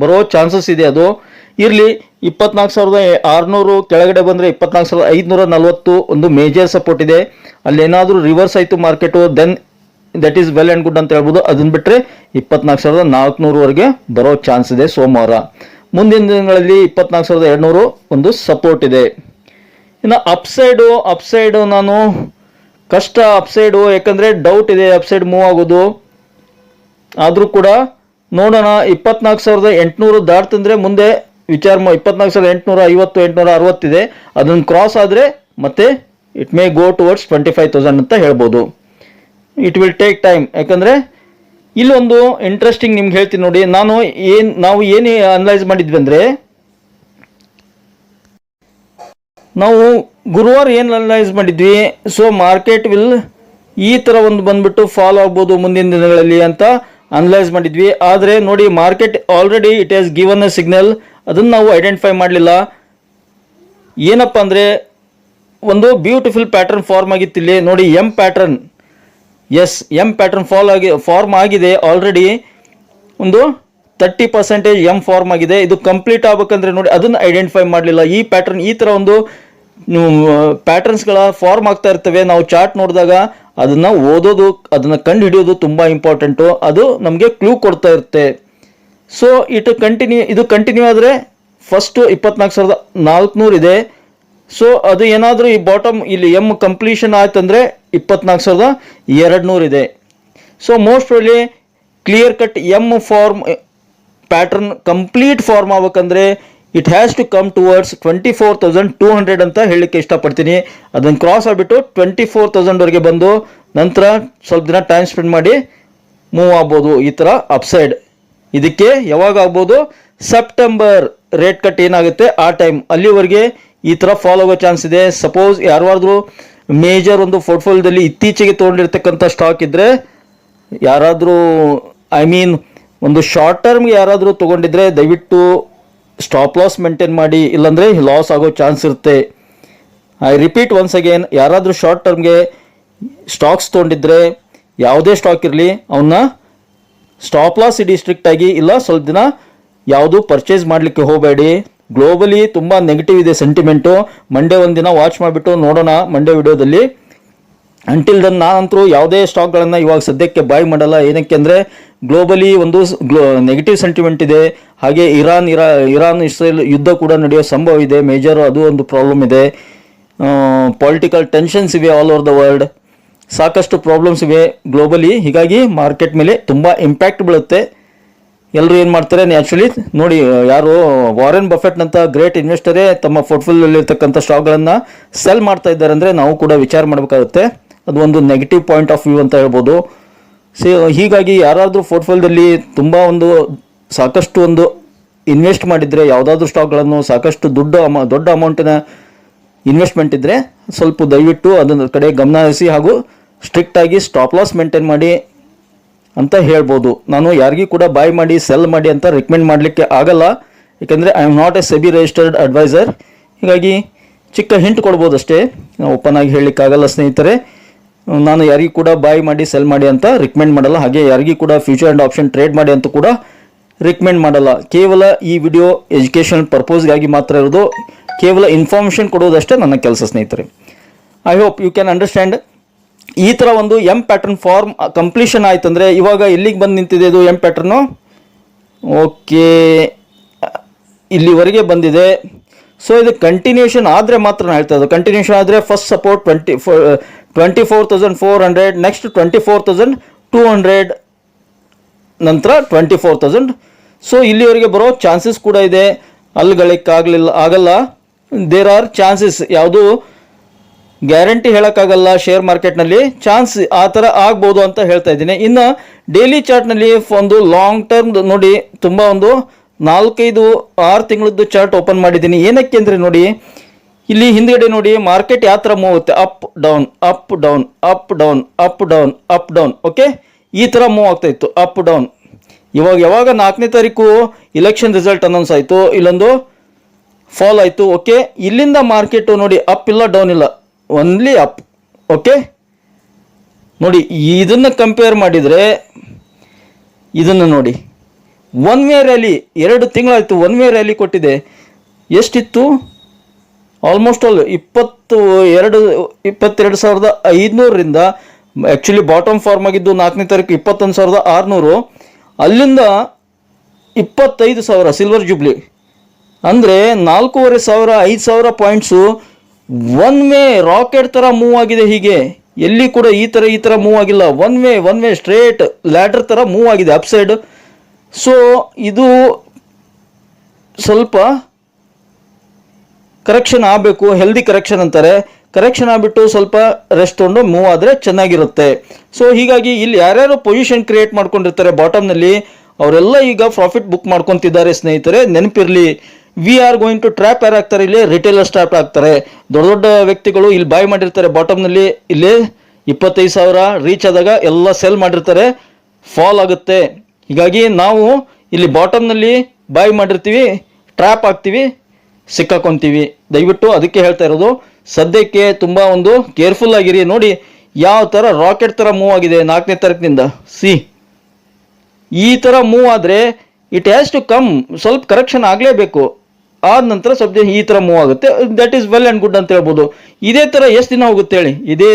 ಬರೋ ಚಾನ್ಸಸ್ ಇದೆ. ಅದು ಇರಲಿ. 24,600 ಕೆಳಗಡೆ ಬಂದರೆ 24,540 ಒಂದು ಮೇಜರ್ ಸಪೋರ್ಟ್ ಇದೆ. ಅಲ್ಲೇನಾದರೂ ರಿವರ್ಸ್ ಆಯಿತು market then that is well and good ಅಂತ ಹೇಳ್ಬೋದು. ಅದನ್ನು ಬಿಟ್ಟರೆ 24,400ವರೆಗೆ ಬರೋ ಚಾನ್ಸ್ ಇದೆ ಸೋಮವಾರ. ಮುಂದಿನ ದಿನಗಳಲ್ಲಿ 24,200 ಒಂದು ಸಪೋರ್ಟ್ ಇದೆ. ಇನ್ನು ಅಪ್ಸೈಡು ನಾನು ಕಷ್ಟ ಅಪ್ಸೈಡು, ಯಾಕಂದರೆ ಡೌಟ್ ಇದೆ ಅಪ್ಸೈಡ್ ಮೂವ್ ಆಗೋದು. ಆದರೂ ಕೂಡ ನೋಡೋಣ. 24,800 ದಾಟ್ತಂದರೆ ಮುಂದೆ ವಿಚಾರ 24,850 860 ಇದೆ. ಅದನ್ನು ಕ್ರಾಸ್ ಆದರೆ ಮತ್ತೆ ಇಟ್ ಮೇ ಗೋ ಟುವರ್ಡ್ಸ್ 25,000 ಅಂತ ಹೇಳ್ಬೋದು. It will take time. ಯಾಕಂದರೆ ಇಲ್ಲೊಂದು ಇಂಟ್ರೆಸ್ಟಿಂಗ್ ನಿಮ್ಗೆ ಹೇಳ್ತೀನಿ ನೋಡಿ. ನಾವು ಏನು ಅನಲೈಸ್ ಮಾಡಿದ್ವಿ ಅಂದರೆ, ನಾವು ಗುರುವಾರ ಏನು ಅನಲೈಸ್ ಮಾಡಿದ್ವಿ, ಸೊ ಮಾರ್ಕೆಟ್ ವಿಲ್ ಈ ಥರ ಒಂದು ಬಂದ್ಬಿಟ್ಟು ಫಾಲೋ ಆಗ್ಬೋದು ಮುಂದಿನ ದಿನಗಳಲ್ಲಿ ಅಂತ ಅನಲೈಸ್ ಮಾಡಿದ್ವಿ. ಆದರೆ ನೋಡಿ market already it has given a signal. ಅದನ್ನು ನಾವು ಐಡೆಂಟಿಫೈ ಮಾಡಲಿಲ್ಲ. ಏನಪ್ಪ ಅಂದರೆ ಒಂದು ಬ್ಯೂಟಿಫುಲ್ ಪ್ಯಾಟರ್ನ್ ಫಾರ್ಮ್ ಆಗಿತ್ತಿಲ್ಲಿ ನೋಡಿ. ಎಂ ಪ್ಯಾಟರ್ನ್ ಫಾರ್ಮ್ ಆಗಿದೆ ಆಲ್ರೆಡಿ. ಒಂದು 30% ಎಂ ಫಾರ್ಮ್ ಆಗಿದೆ. ಇದು ಕಂಪ್ಲೀಟ್ ಆಗ್ಬೇಕಂದ್ರೆ ನೋಡಿ ಅದನ್ನು ಐಡೆಂಟಿಫೈ ಮಾಡಲಿಲ್ಲ. ಈ ಪ್ಯಾಟರ್ನ್ ಈ ಥರ ಒಂದು ಪ್ಯಾಟರ್ನ್ಸ್ಗಳ ಫಾರ್ಮ್ ಆಗ್ತಾ ಇರ್ತವೆ. ನಾವು ಚಾರ್ಟ್ ನೋಡಿದಾಗ ಅದನ್ನು ಓದೋದು, ಅದನ್ನು ಕಂಡು ಹಿಡಿಯೋದು ತುಂಬ ಇಂಪಾರ್ಟೆಂಟು. ಅದು ನಮಗೆ ಕ್ಲೂ ಕೊಡ್ತಾ ಇರುತ್ತೆ. ಸೊ ಇದು ಕಂಟಿನ್ಯೂ ಆದರೆ ಫಸ್ಟು 24,400 ಇದೆ. ಸೊ ಅದು ಏನಾದರೂ ಈ ಬಾಟಮ್ ಇಲ್ಲಿ ಎಮ್ ಕಂಪ್ಲೀಷನ್ ಆಯ್ತಂದರೆ 24,200 ಇದೆ. So most probably clear cut M form pattern complete form ಆಗ್ಬೇಕಂದ್ರೆ it has to come towards 24,200 ಅಂತ ಹೇಳಲಿಕ್ಕೆ ಇಷ್ಟಪಡ್ತೀನಿ. ಅದನ್ನು ಕ್ರಾಸ್ ಆಗಿಬಿಟ್ಟು 24,000ವರೆಗೆ ಬಂದು ನಂತರ ಸ್ವಲ್ಪ ದಿನ ಟೈಮ್ ಸ್ಪೆಂಡ್ ಮಾಡಿ ಮೂವ್ ಆಗ್ಬೋದು ಈ ಥರ ಅಪ್ಸೈಡ್. ಇದಕ್ಕೆ ಯಾವಾಗ ಆಗ್ಬೋದು, ಸೆಪ್ಟೆಂಬರ್ ರೇಟ್ ಕಟ್ ಏನಾಗುತ್ತೆ ಆ ಟೈಮ್, ಅಲ್ಲಿವರೆಗೆ ಈ ಥರ ಫಾಲೋ ಆಗೋ ಚಾನ್ಸ್ ಇದೆ. ಸಪೋಸ್ ಯಾರಾದರೂ ಮೇಜರ್ ಒಂದು ಪೋರ್ಟ್ಫೋಲಿಯೋದಲ್ಲಿ ಇತ್ತೀಚೆಗೆ ತೊಗೊಂಡಿರ್ತಕ್ಕಂಥ ಸ್ಟಾಕ್ ಇದ್ದರೆ, ಯಾರಾದರೂ ಒಂದು ಶಾರ್ಟ್ ಟರ್ಮ್ಗೆ ಯಾರಾದರೂ ತೊಗೊಂಡಿದ್ರೆ ದಯವಿಟ್ಟು ಸ್ಟಾಪ್ ಲಾಸ್ ಮೇಂಟೈನ್ ಮಾಡಿ, ಇಲ್ಲಾಂದರೆ ಲಾಸ್ ಆಗೋ ಚಾನ್ಸ್ ಇರುತ್ತೆ. ಐ ರಿಪೀಟ್ ಒನ್ಸ್ ಅಗೇನ್, ಯಾರಾದರೂ ಶಾರ್ಟ್ ಟರ್ಮ್ಗೆ ಸ್ಟಾಕ್ಸ್ ತೊಗೊಂಡಿದ್ರೆ ಯಾವುದೇ ಸ್ಟಾಕ್ ಇರಲಿ ಅವನ್ನ ಸ್ಟಾಪ್ ಲಾಸ್ ಇಡಿ ಸ್ಟ್ರಿಕ್ಟಾಗಿ, ಇಲ್ಲ ಸ್ವಲ್ಪ ದಿನ ಯಾವುದು ಪರ್ಚೇಸ್ ಮಾಡಲಿಕ್ಕೆ ಹೋಗಬೇಡಿ. ಗ್ಲೋಬಲಿ ತುಂಬ ನೆಗೆಟಿವ್ ಇದೆ ಸೆಂಟಿಮೆಂಟು. ಮಂಡೇ ಒಂದಿನ ವಾಚ್ ಮಾಡಿಬಿಟ್ಟು ನೋಡೋಣ ಮಂಡೇ ವಿಡಿಯೋದಲ್ಲಿ. ಅಂಟಿಲ್ ದನ್ ನಾನಂತರೂ ಯಾವುದೇ ಸ್ಟಾಕ್ಗಳನ್ನು ಇವಾಗ ಸದ್ಯಕ್ಕೆ ಬೈ ಮಾಡಲ್ಲ. ಏನಕ್ಕೆ ಅಂದರೆ ಗ್ಲೋಬಲಿ ಒಂದು ನೆಗೆಟಿವ್ ಸೆಂಟಿಮೆಂಟ್ ಇದೆ. ಹಾಗೆ ಇರಾನ್ ಇಸ್ರೇಲ್ ಯುದ್ಧ ಕೂಡ ನಡೆಯೋ ಸಂಭವ ಇದೆ ಮೇಜರು, ಅದು ಒಂದು ಪ್ರಾಬ್ಲಮ್ ಇದೆ. ಪೊಲಿಟಿಕಲ್ ಟೆನ್ಷನ್ಸ್ ಇವೆ ಆಲ್ ಓವರ್ ದ ವರ್ಲ್ಡ್. ಸಾಕಷ್ಟು ಪ್ರಾಬ್ಲಮ್ಸ್ ಇವೆ ಗ್ಲೋಬಲಿ. ಹೀಗಾಗಿ ಮಾರ್ಕೆಟ್ ಮೇಲೆ ತುಂಬ ಇಂಪ್ಯಾಕ್ಟ್ ಬೀಳುತ್ತೆ. ಎಲ್ಲರೂ ಏನು ಮಾಡ್ತಾರೆ ಆ್ಯಕ್ಚುಲಿ ನೋಡಿ, ಯಾರು ವಾರೆನ್ ಬಫೆಟ್ನಂಥ ಗ್ರೇಟ್ ಇನ್ವೆಸ್ಟರೇ ತಮ್ಮ ಪೋರ್ಟ್ಫೋಲಿಯೋಲಿರ್ತಕ್ಕಂಥ ಸ್ಟಾಕ್ಗಳನ್ನು ಸೆಲ್ ಮಾಡ್ತಾ ಇದ್ದಾರೆ ಅಂದರೆ ನಾವು ಕೂಡ ವಿಚಾರ ಮಾಡಬೇಕಾಗುತ್ತೆ. ಅದು ಒಂದು ನೆಗೆಟಿವ್ ಪಾಯಿಂಟ್ ಆಫ್ ವ್ಯೂ ಅಂತ ಹೇಳ್ಬೋದು. ಹೀಗಾಗಿ ಯಾರಾದರೂ ಪೋರ್ಟ್ಫೋಲಿಯೋದಲ್ಲಿ ತುಂಬ ಸಾಕಷ್ಟು ಇನ್ವೆಸ್ಟ್ ಮಾಡಿದರೆ, ಯಾವುದಾದ್ರೂ ಸ್ಟಾಕ್ಗಳನ್ನು ಸಾಕಷ್ಟು ದೊಡ್ಡ ಅಮೌಂಟಿನ ಇನ್ವೆಸ್ಟ್ಮೆಂಟ್ ಇದ್ದರೆ ಸ್ವಲ್ಪ ದಯವಿಟ್ಟು ಅದನ್ನ ಕಡೆ ಗಮನ ಹರಿಸಿ ಹಾಗೂ ಸ್ಟ್ರಿಕ್ಟಾಗಿ ಸ್ಟಾಪ್ ಲಾಸ್ ಮೇಂಟೈನ್ ಮಾಡಿ ಅಂತ ಹೇಳ್ಬೋದು. ನಾನು ಯಾರಿಗೂ ಕೂಡ ಬೈ ಮಾಡಿ ಸೆಲ್ ಮಾಡಿ ಅಂತ ರೆಕಮೆಂಡ್ ಮಾಡಲಿಕ್ಕೆ ಆಗಲ್ಲ, ಏಕೆಂದರೆ I am not a SEBI registered adviser. ಹೀಗಾಗಿ ಚಿಕ್ಕ ಹಿಂಟ್ ಕೊಡ್ಬೋದು ಅಷ್ಟೇ, ಓಪನ್ ಆಗಿ ಹೇಳಲಿಕ್ಕಾಗಲ್ಲ ಸ್ನೇಹಿತರೆ. ನಾನು ಯಾರಿಗೂ ಕೂಡ ಬೈ ಮಾಡಿ ಸೆಲ್ ಮಾಡಿ ಅಂತ ರಿಕಮೆಂಡ್ ಮಾಡಲ್ಲ, ಹಾಗೆ ಯಾರಿಗೂ ಕೂಡ ಫ್ಯೂಚರ್ ಆ್ಯಂಡ್ ಆಪ್ಷನ್ ಟ್ರೇಡ್ ಮಾಡಿ ಅಂತ ಕೂಡ ರಿಕಮೆಂಡ್ ಮಾಡಲ್ಲ. ಕೇವಲ ಈ ವಿಡಿಯೋ ಎಜುಕೇಷನ್ ಪರ್ಪಸ್ಗಾಗಿ ಮಾತ್ರ ಇರೋದು, ಕೇವಲ ಇನ್ಫಾರ್ಮೇಷನ್ ಕೊಡೋದಷ್ಟೇ ನನ್ನ ಕೆಲಸ ಸ್ನೇಹಿತರೆ. I hope you can understand. ಈ ಥರ ಎಮ್ ಪ್ಯಾಟರ್ನ್ ಫಾರ್ಮ್ ಕಂಪ್ಲೀಷನ್ ಆಯ್ತಂದರೆ ಇವಾಗ ಎಲ್ಲಿಗೆ ಬಂದು ನಿಂತಿದೆ ಇದು ಎಮ್ ಪ್ಯಾಟರ್ನು? ಓಕೆ, ಇಲ್ಲಿವರೆಗೆ ಬಂದಿದೆ. ಸೊ ಇದು ಕಂಟಿನ್ಯೂಷನ್ ಆದರೆ ಮಾತ್ರ ನಾನು ಹೇಳ್ತಾ ಇರೋದು. ಕಂಟಿನ್ಯೂಷನ್ ಆದರೆ ಫಸ್ಟ್ ಸಪೋರ್ಟ್ 24,400, ನೆಕ್ಸ್ಟ್ 24,200, ನಂತರ 24,000. ಸೊ ಇಲ್ಲಿವರೆಗೆ ಬರೋ ಚಾನ್ಸಸ್ ಕೂಡ ಇದೆ. ಆಗಲ್ಲ, ದೇರ್ ಆರ್ ಚಾನ್ಸಸ್. ಯಾವುದು ಗ್ಯಾರಂಟಿ ಹೇಳೋಕ್ಕಾಗಲ್ಲ ಶೇರ್ ಮಾರ್ಕೆಟ್ನಲ್ಲಿ, ಚಾನ್ಸ್ ಆ ಥರ ಆಗ್ಬೋದು ಅಂತ ಹೇಳ್ತಾ ಇದ್ದೀನಿ. ಇನ್ನು ಡೈಲಿ ಚಾರ್ಟ್ನಲ್ಲಿ ಲಾಂಗ್ ಟರ್ಮ್ ನೋಡಿ, ತುಂಬ 4-5-6 ತಿಂಗಳದ್ದು ಚಾರ್ಟ್ ಓಪನ್ ಮಾಡಿದ್ದೀನಿ. ಏನಕ್ಕೆ ಅಂದರೆ ನೋಡಿ, ಇಲ್ಲಿ ಹಿಂದ್ಗಡೆ ನೋಡಿ ಮಾರ್ಕೆಟ್ ಯಾವ ಥರ ಮೂವ್ ಆಗುತ್ತೆ, up down up down up down up down up down. Okay, ಈ ಥರ ಮೂವ್ ಆಗ್ತಾ ಇತ್ತು ಅಪ್ ಡೌನ್. ಯಾವಾಗ 4ನೇ ತಾರೀಕು ಇಲೆಕ್ಷನ್ ರಿಸಲ್ಟ್ ಅನೌನ್ಸ್ ಆಯಿತು, ಇಲ್ಲೊಂದು ಫಾಲ್ ಆಯಿತು. ಓಕೆ, ಇಲ್ಲಿಂದ ಮಾರ್ಕೆಟು ನೋಡಿ ಅಪ್ ಇಲ್ಲ ಡೌನ್ ಇಲ್ಲ, ಒನ್ಲಿ ಅಪ್. ಓಕೆ ನೋಡಿ, ಇದನ್ನು ಕಂಪೇರ್ ಮಾಡಿದರೆ ಇದನ್ನು ನೋಡಿ, ಒನ್ ವೇ ರ್ಯಾಲಿ 2 ತಿಂಗಳಾಯಿತು, ಒನ್ ವೇ ರ್ಯಾಲಿ ಕೊಟ್ಟಿದೆ. ಎಷ್ಟಿತ್ತು? ಆಲ್ಮೋಸ್ಟ್ ಆಲ್ 22,500ರಿಂದ ಆ್ಯಕ್ಚುಲಿ ಬಾಟಮ್ ಫಾರ್ಮ್ ಆಗಿದ್ದು 4ನೇ ತಾರೀಕು 21,600. ಅಲ್ಲಿಂದ 25,000 ಸಿಲ್ವರ್ ಜೂಬ್ಲಿ, ಅಂದರೆ 4,500 5,000 ಪಾಯಿಂಟ್ಸು ಒನ್ ವೇ ರಾಕೆಟ್ ಥರ ಮೂವ್ ಆಗಿದೆ. ಹೀಗೆ ಎಲ್ಲಿ ಕೂಡ ಈ ಥರ ಮೂವ್ ಆಗಿಲ್ಲ. ಒನ್ ವೇ ಸ್ಟ್ರೇಟ್ ಲ್ಯಾಡರ್ ಥರ ಮೂವ್ ಆಗಿದೆ ಅಪ್ ಸೈಡ್. ಸೊ ಇದು ಸ್ವಲ್ಪ ಕರೆಕ್ಷನ್ ಆಗಬೇಕು, ಹೆಲ್ದಿ ಕರೆಕ್ಷನ್ ಅಂತಾರೆ. ಕರೆಕ್ಷನ್ ಆಗಿಬಿಟ್ಟು ಸ್ವಲ್ಪ ರೆಸ್ಟ್ ತೊಗೊಂಡು ಮೂವ್ ಆದರೆ ಚೆನ್ನಾಗಿರುತ್ತೆ. ಸೊ ಹೀಗಾಗಿ ಇಲ್ಲಿ ಯಾರ್ಯಾರು ಪೊಸಿಷನ್ ಕ್ರಿಯೇಟ್ ಮಾಡ್ಕೊಂಡಿರ್ತಾರೆ ಬಾಟಮ್ನಲ್ಲಿ, ಅವರೆಲ್ಲ ಈಗ ಪ್ರಾಫಿಟ್ ಬುಕ್ ಮಾಡ್ಕೊತಿದ್ದಾರೆ ಸ್ನೇಹಿತರೆ. ನೆನಪಿರಲಿ, we are going to trap ಯಾರು ಆಗ್ತಾರೆ, ಇಲ್ಲಿ ರಿಟೇಲರ್ ಸ್ಟಾಪ್ ಆಗ್ತಾರೆ. ದೊಡ್ಡ ವ್ಯಕ್ತಿಗಳು ಇಲ್ಲಿ ಬೈ ಮಾಡಿರ್ತಾರೆ ಬಾಟಮ್ನಲ್ಲಿ. ಇಲ್ಲಿ 25,000 ರೀಚ್ ಆದಾಗ ಎಲ್ಲ ಸೆಲ್ ಮಾಡಿರ್ತಾರೆ, ಫಾಲ್ ಆಗುತ್ತೆ. ಹೀಗಾಗಿ ನಾವು ಇಲ್ಲಿ ಬಾಟಮ್ನಲ್ಲಿ ಬೈ ಮಾಡಿರ್ತೀವಿ, ಟ್ರ್ಯಾಪ್ ಆಗ್ತೀವಿ, ಸಿಕ್ಕಾಕೊಂತೀವಿ. ದಯವಿಟ್ಟು ಅದಕ್ಕೆ ಹೇಳ್ತಾ ಇರೋದು, ಸದ್ಯಕ್ಕೆ ತುಂಬ ಕೇರ್ಫುಲ್ ಆಗಿರಿ. ನೋಡಿ ಯಾವ ಥರ ರಾಕೆಟ್ ಥರ ಮೂವ್ ಆಗಿದೆ 4ನೇ ತಾರೀಕಿನಿಂದ. ಈ ಥರ ಮೂವ್ ಆದರೆ ಇಟ್ ಹ್ಯಾಸ್ ಟು ಕಮ್, ಸ್ವಲ್ಪ ಕರೆಕ್ಷನ್ ಆಗಲೇಬೇಕು. ಆದ ನಂತರ ಸ್ವಲ್ಪ ಈ ಥರ ಮೂವ್ ಆಗುತ್ತೆ. That is well and good ಅಂತ ಹೇಳ್ಬೋದು. ಇದೇ ಥರ ಎಷ್ಟು ದಿನ ಹೋಗುತ್ತೆ ಹೇಳಿ? ಇದೇ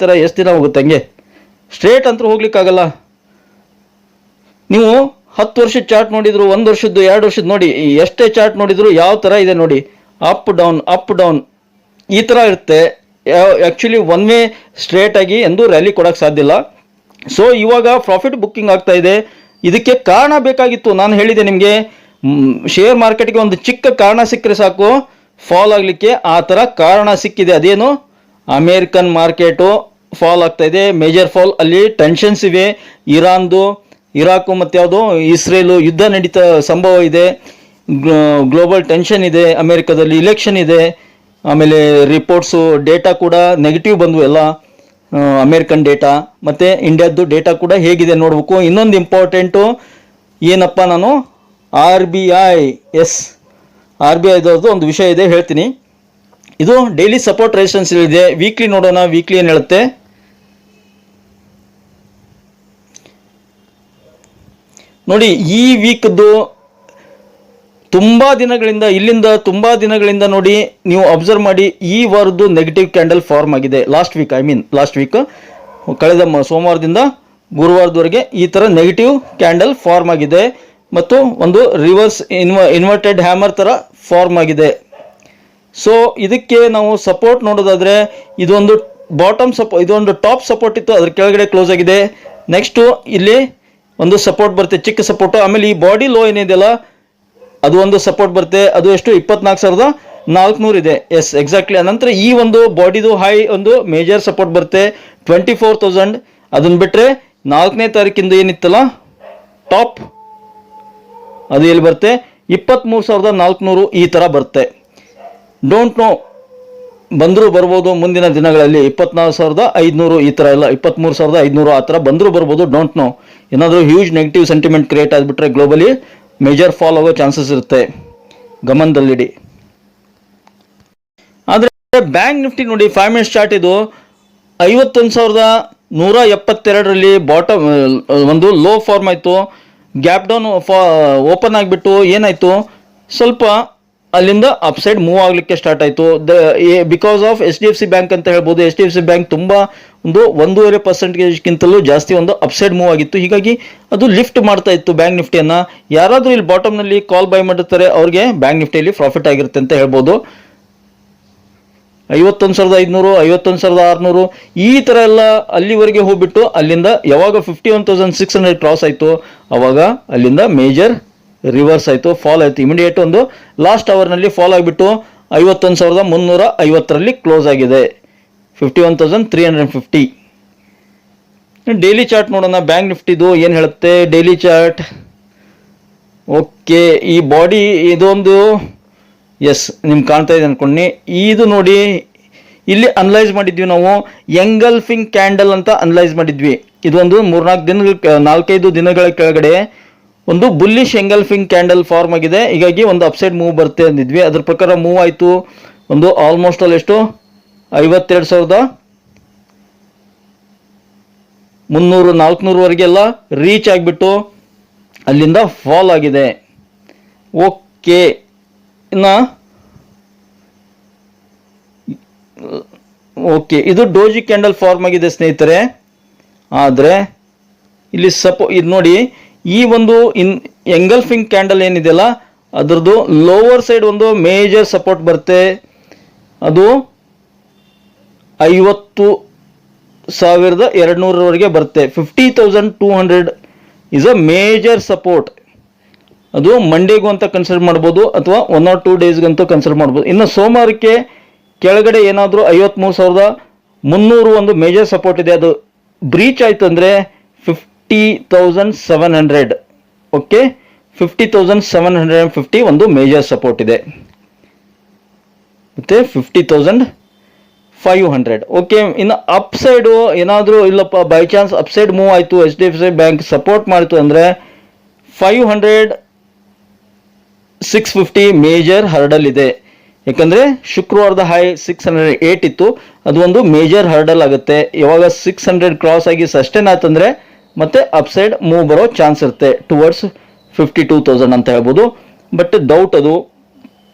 ಥರ ಎಷ್ಟು ದಿನ ಹೋಗುತ್ತೆ? ಹಂಗೆ ಸ್ಟ್ರೇಟ್ ಅಂತೂ ಹೋಗ್ಲಿಕ್ಕಾಗಲ್ಲ. ನೀವು 10 ವರ್ಷದ ಚಾರ್ಟ್ ನೋಡಿದ್ರು, 1 ವರ್ಷದ್ದು 2 ವರ್ಷದ್ದು ನೋಡಿ, ಎಷ್ಟೇ ಚಾರ್ಟ್ ನೋಡಿದ್ರು ಯಾವ ಥರ ಇದೆ ನೋಡಿ, ಅಪ್ ಡೌನ್ ಈ ಥರ ಇರುತ್ತೆ. ಆ್ಯಕ್ಚುಲಿ ಒನ್ ವೇ ಸ್ಟ್ರೇಟ್ ಆಗಿ ಎಂದೂ ರ್ಯಾಲಿ ಕೊಡೋಕ್ಕೆ ಸಾಧ್ಯ ಇಲ್ಲ. ಸೊ ಇವಾಗ ಪ್ರಾಫಿಟ್ ಬುಕ್ಕಿಂಗ್ ಆಗ್ತಾ ಇದೆ. ಇದಕ್ಕೆ ಕಾರಣ ಬೇಕಾಗಿತ್ತು. ನಾನು ಹೇಳಿದೆ ನಿಮಗೆ, ಶೇರ್ ಮಾರ್ಕೆಟ್ಗೆ ಒಂದು ಚಿಕ್ಕ ಕಾರಣ ಸಿಕ್ಕರೆ ಸಾಕು ಫಾಲ್ ಆಗಲಿಕ್ಕೆ. ಆ ಥರ ಕಾರಣ ಸಿಕ್ಕಿದೆ. ಅದೇನು? ಅಮೇರಿಕನ್ ಮಾರ್ಕೆಟು ಫಾಲ್ ಆಗ್ತಾ ಇದೆ, ಮೇಜರ್ ಫಾಲ್. ಅಲ್ಲಿ ಟೆನ್ಷನ್ಸ್ ಇವೆ, ಇರಾಕು ಮತ್ತು ಯಾವುದು ಇಸ್ರೇಲು ಯುದ್ಧ ನಡೀತಾ ಸಂಭವ ಇದೆ, ಗ್ಲೋಬಲ್ ಟೆನ್ಷನ್ ಇದೆ, ಅಮೇರಿಕಾದಲ್ಲಿ ಇಲೆಕ್ಷನ್ ಇದೆ. ಆಮೇಲೆ ರಿಪೋರ್ಟ್ಸು ಡೇಟಾ ಕೂಡ ನೆಗೆಟಿವ್ ಬಂದವು, ಎಲ್ಲ ಅಮೇರಿಕನ್ ಡೇಟಾ. ಮತ್ತು ಇಂಡಿಯಾದ್ದು ಡೇಟಾ ಕೂಡ ಹೇಗಿದೆ ನೋಡಬೇಕು. ಇನ್ನೊಂದು ಇಂಪಾರ್ಟೆಂಟು ಏನಪ್ಪ, ನಾನು ಆರ್ ಬಿ ಐದವ್ರದ್ದು ಒಂದು ವಿಷಯ ಇದೆ, ಹೇಳ್ತೀನಿ. ಇದು ಡೈಲಿ ಸಪೋರ್ಟ್ ರೆಸಿಸ್ಟೆನ್ಸ್ ಇದೆ. ವೀಕ್ಲಿ ನೋಡೋಣ, ವೀಕ್ಲಿ ಏನು ಹೇಳುತ್ತೆ ನೋಡಿ. ಈ ವೀಕ್ದು ತುಂಬ ದಿನಗಳಿಂದ, ಇಲ್ಲಿಂದ ತುಂಬ ದಿನಗಳಿಂದ ನೋಡಿ, ನೀವು ಅಬ್ಸರ್ವ್ ಮಾಡಿ, ಈ ವಾರದ್ದು ನೆಗೆಟಿವ್ ಕ್ಯಾಂಡಲ್ ಫಾರ್ಮ್ ಆಗಿದೆ. ಲಾಸ್ಟ್ ವೀಕ್ ಕಳೆದ ಸೋಮವಾರದಿಂದ ಗುರುವಾರದವರೆಗೆ ಈ ಥರ ನೆಗೆಟಿವ್ ಕ್ಯಾಂಡಲ್ ಫಾರ್ಮ್ ಆಗಿದೆ ಮತ್ತು ಒಂದು ರಿವರ್ಸ್ ಇನ್ವರ್ಟೆಡ್ ಹ್ಯಾಮರ್ ಥರ ಫಾರ್ಮ್ ಆಗಿದೆ. ಸೊ ಇದಕ್ಕೆ ನಾವು ಸಪೋರ್ಟ್ ನೋಡೋದಾದರೆ ಇದೊಂದು ಬಾಟಮ್ ಇದೊಂದು ಟಾಪ್ ಸಪೋರ್ಟ್ ಇತ್ತು, ಅದ್ರ ಕೆಳಗಡೆ ಕ್ಲೋಸ್ ಆಗಿದೆ. ನೆಕ್ಸ್ಟು ಇಲ್ಲಿ ಒಂದು ಸಪೋರ್ಟ್ ಬರುತ್ತೆ, ಚಿಕ್ಕ ಸಪೋರ್ಟು. ಆಮೇಲೆ ಈ ಬಾಡಿ ಲೋ ಏನಿದೆಯಲ್ಲ ಅದು ಒಂದು ಸಪೋರ್ಟ್ ಬರುತ್ತೆ, ಅದು ಎಷ್ಟು 24,400 ಇದೆ. Yes exactly. ಅನಂತರ ಈ ಒಂದು ಬಾಡಿದು ಹೈ ಒಂದು ಮೇಜರ್ ಸಪೋರ್ಟ್ ಬರುತ್ತೆ 24,000. ಅದನ್ನ ಬಿಟ್ಟರೆ 4ನೇ ತಾರೀಕಿಂದ ಏನಿತ್ತಲ್ಲ ಟಾಪ್, ಅದು ಎಲ್ಲಿ ಬರುತ್ತೆ 23,400 ಈ ಥರ ಬರುತ್ತೆ. ಡೋಂಟ್ ನೋ, ಬಂದರೂ ಬರ್ಬೋದು ಮುಂದಿನ ದಿನಗಳಲ್ಲಿ 24,500 ಈ ಥರ ಇಲ್ಲ, 23,500 ಆ ಥರ ಬಂದರೂ ಬರ್ಬೋದು. ಡೋಂಟ್ ನೋ, ಏನಾದರೂ ಹ್ಯೂಜ್ ನೆಗೆಟಿವ್ ಸೆಂಟಿಮೆಂಟ್ ಕ್ರಿಯೇಟ್ ಆಗಿಬಿಟ್ರೆ ಗ್ಲೋಬಲಿ ಮೇಜರ್ ಫಾಲ್ ಆಗೋ ಚಾನ್ಸಸ್ ಇರುತ್ತೆ, ಗಮನದಲ್ಲಿಡಿ. ಆದರೆ ಬ್ಯಾಂಕ್ ನಿಫ್ಟಿ ನೋಡಿ 5 ಮಿನಿಟ್ಸ್ ಚಾರ್ಟ್ ಇದು 51,172ರಲ್ಲಿ ಬಾಟಮ್ ಒಂದು ಲೋ ಫಾರ್ಮ್ ಆಯಿತು, ಗ್ಯಾಪ್ ಡೌನ್ ಓಪನ್ ಆಗಿಬಿಟ್ಟು ಏನಾಯಿತು, ಸ್ವಲ್ಪ ಅಲ್ಲಿಂದ ಅಪ್ಸೈಡ್ ಮೂವ್ ಆಗಲಿಕ್ಕೆ ಸ್ಟಾರ್ಟ್ ಆಯಿತು. ಬಿಕಾಸ್ ಆಫ್ HDFC ಬ್ಯಾಂಕ್ ಅಂತ ಹೇಳ್ಬೋದು. HDFC ಬ್ಯಾಂಕ್ ತುಂಬ ಒಂದು 1.5%ಗಿಂತಲೂ ಜಾಸ್ತಿ ಒಂದು ಅಪ್ಸೈಡ್ ಮೂವ್ ಆಗಿತ್ತು. ಹೀಗಾಗಿ ಅದು ಲಿಫ್ಟ್ ಮಾಡ್ತಾ ಇತ್ತು ಬ್ಯಾಂಕ್ ನಿಫ್ಟಿಯನ್ನು. ಯಾರಾದರೂ ಇಲ್ಲಿ ಬಾಟಮ್ನಲ್ಲಿ ಕಾಲ್ ಬೈ ಮಾಡಿರ್ತಾರೆ ಅವ್ರಿಗೆ ಬ್ಯಾಂಕ್ ನಿಫ್ಟಿಯಲ್ಲಿ ಪ್ರಾಫಿಟ್ ಆಗಿರುತ್ತೆ ಅಂತ ಹೇಳ್ಬೋದು. 51,500, 51,600 ಈ ಥರ ಎಲ್ಲ ಅಲ್ಲಿವರೆಗೆ ಹೋಗ್ಬಿಟ್ಟು ಅಲ್ಲಿಂದ ಯಾವಾಗ 51,600 ಕ್ರಾಸ್ ಆಯಿತು ಅವಾಗ ಅಲ್ಲಿಂದ ಮೇಜರ್ ರಿವರ್ಸ್ ಆಯಿತು, ಫಾಲ್ ಆಯಿತು. ಇಮಿಡಿಯೇಟ್ ಒಂದು ಲಾಸ್ಟ್ ಅವರ್ನಲ್ಲಿ ಫಾಲ್ ಆಗಿಬಿಟ್ಟು 51,350ರಲ್ಲಿ ಕ್ಲೋಸ್ ಆಗಿದೆ, 51,350. ಡೈಲಿ ಚಾರ್ಟ್ ನೋಡೋಣ ಬ್ಯಾಂಕ್ ನಿಫ್ಟಿದು ಏನು ಹೇಳುತ್ತೆ. ಡೈಲಿ ಚಾರ್ಟ್ ಓಕೆ, ಈ ಬಾಡಿ ಇದೊಂದು ಎಸ್ ನಿಮ್ಗೆ ಕಾಣ್ತಾ ಇದೆ ಅನ್ಕೊಂಡು ಇದು ನೋಡಿ, ಇಲ್ಲಿ ಅನಲೈಸ್ ಮಾಡಿದ್ವಿ ನಾವು ಎಂಗಲ್ಫಿಂಗ್ ಕ್ಯಾಂಡಲ್ ಅಂತ ಅನಲೈಸ್ ಮಾಡಿದ್ವಿ. ಇದೊಂದು 4-5 ದಿನಗಳ ಕೆಳಗಡೆ ಒಂದು ಬುಲ್ಲಿಶ್ ಎಂಗಲ್ಫಿಂಗ್ ಕ್ಯಾಂಡಲ್ ಫಾರ್ಮ್ ಆಗಿದೆ. ಹೀಗಾಗಿ ಒಂದು ಅಪ್ಸೈಡ್ ಮೂವ್ ಬರುತ್ತೆ ಅಂದಿದ್ವಿ, ಅದ್ರ ಪ್ರಕಾರ ಮೂವ್ ಆಯಿತು. ಒಂದು ಆಲ್ಮೋಸ್ಟ್ ಅಲ್ಲಿ ಎಷ್ಟು 52,300-400ವರೆಗೆಲ್ಲ ರೀಚ್ ಆಗಿಬಿಟ್ಟು ಅಲ್ಲಿಂದ ಫಾಲ್ ಆಗಿದೆ. ಓಕೆ, ಇನ್ನು ಓಕೆ ಇದು ಡೋಜಿ ಕ್ಯಾಂಡಲ್ ಫಾರ್ಮ್ ಆಗಿದೆ ಸ್ನೇಹಿತರೆ. ಆದರೆ ಇಲ್ಲಿ ಇದು ನೋಡಿ, ಈ ಒಂದು ಎಂಗಲ್ಫಿಂಗ್ ಕ್ಯಾಂಡಲ್ ಏನಿದೆಯಲ್ಲ ಅದರದ್ದು ಲೋವರ್ ಸೈಡ್ ಒಂದು ಮೇಜರ್ ಸಪೋರ್ಟ್ ಬರುತ್ತೆ, ಅದು 50,200ವರೆಗೆ ಬರುತ್ತೆ. 50,200 ಇಸ್ ಅ ಮೇಜರ್ ಸಪೋರ್ಟ್. ಅದು ಮಂಡೇಗೂ ಅಂತ ಕನ್ಸಿಡರ್ ಮಾಡ್ಬೋದು ಅಥವಾ 1 or 2 ಡೇಸ್ಗಂತೂ ಕನ್ಸಿಡರ್ ಮಾಡ್ಬೋದು. ಇನ್ನು ಸೋಮವಾರಕ್ಕೆ ಕೆಳಗಡೆ ಏನಾದರೂ 53,300 ಒಂದು ಮೇಜರ್ ಸಪೋರ್ಟ್ ಇದೆ, ಅದು ಬ್ರೀಚ್ ಆಯಿತು ಅಂದರೆ 50,700. ಓಕೆ, 50,750 ಒಂದು ಮೇಜರ್ ಸಪೋರ್ಟ್ ಇದೆ, ಮತ್ತೆ 50,500. ಓಕೆ, ಇನ್ನು ಅಪ್ ಸೈಡು ಏನಾದರೂ ಇಲ್ಲಪ್ಪ by chance up side move ಆಯಿತು, HDFC ಬ್ಯಾಂಕ್ ಸಪೋರ್ಟ್ ಮಾಡಿತು ಅಂದರೆ 500-650 ಮೇಜರ್ ಹರ್ಡಲ್ ಇದೆ. ಯಾಕಂದರೆ ಶುಕ್ರವಾರದ ಹೈ 608 ಇತ್ತು, ಅದು ಒಂದು ಮೇಜರ್ ಹರ್ಡಲ್ ಆಗುತ್ತೆ. ಯಾವಾಗ 600 ಕ್ರಾಸ್ ಆಗಿ ಸಸ್ಟೇನ್ ಆಯ್ತಂದರೆ ಮತ್ತೆ ಅಪ್ಸೈಡ್ ಮೂವ್ ಬರೋ ಚಾನ್ಸ್ ಇರುತ್ತೆ ಟುವರ್ಡ್ಸ್ 52,000 ಅಂತ ಹೇಳ್ಬೋದು. ಬಟ್ ಡೌಟ್ ಅದು.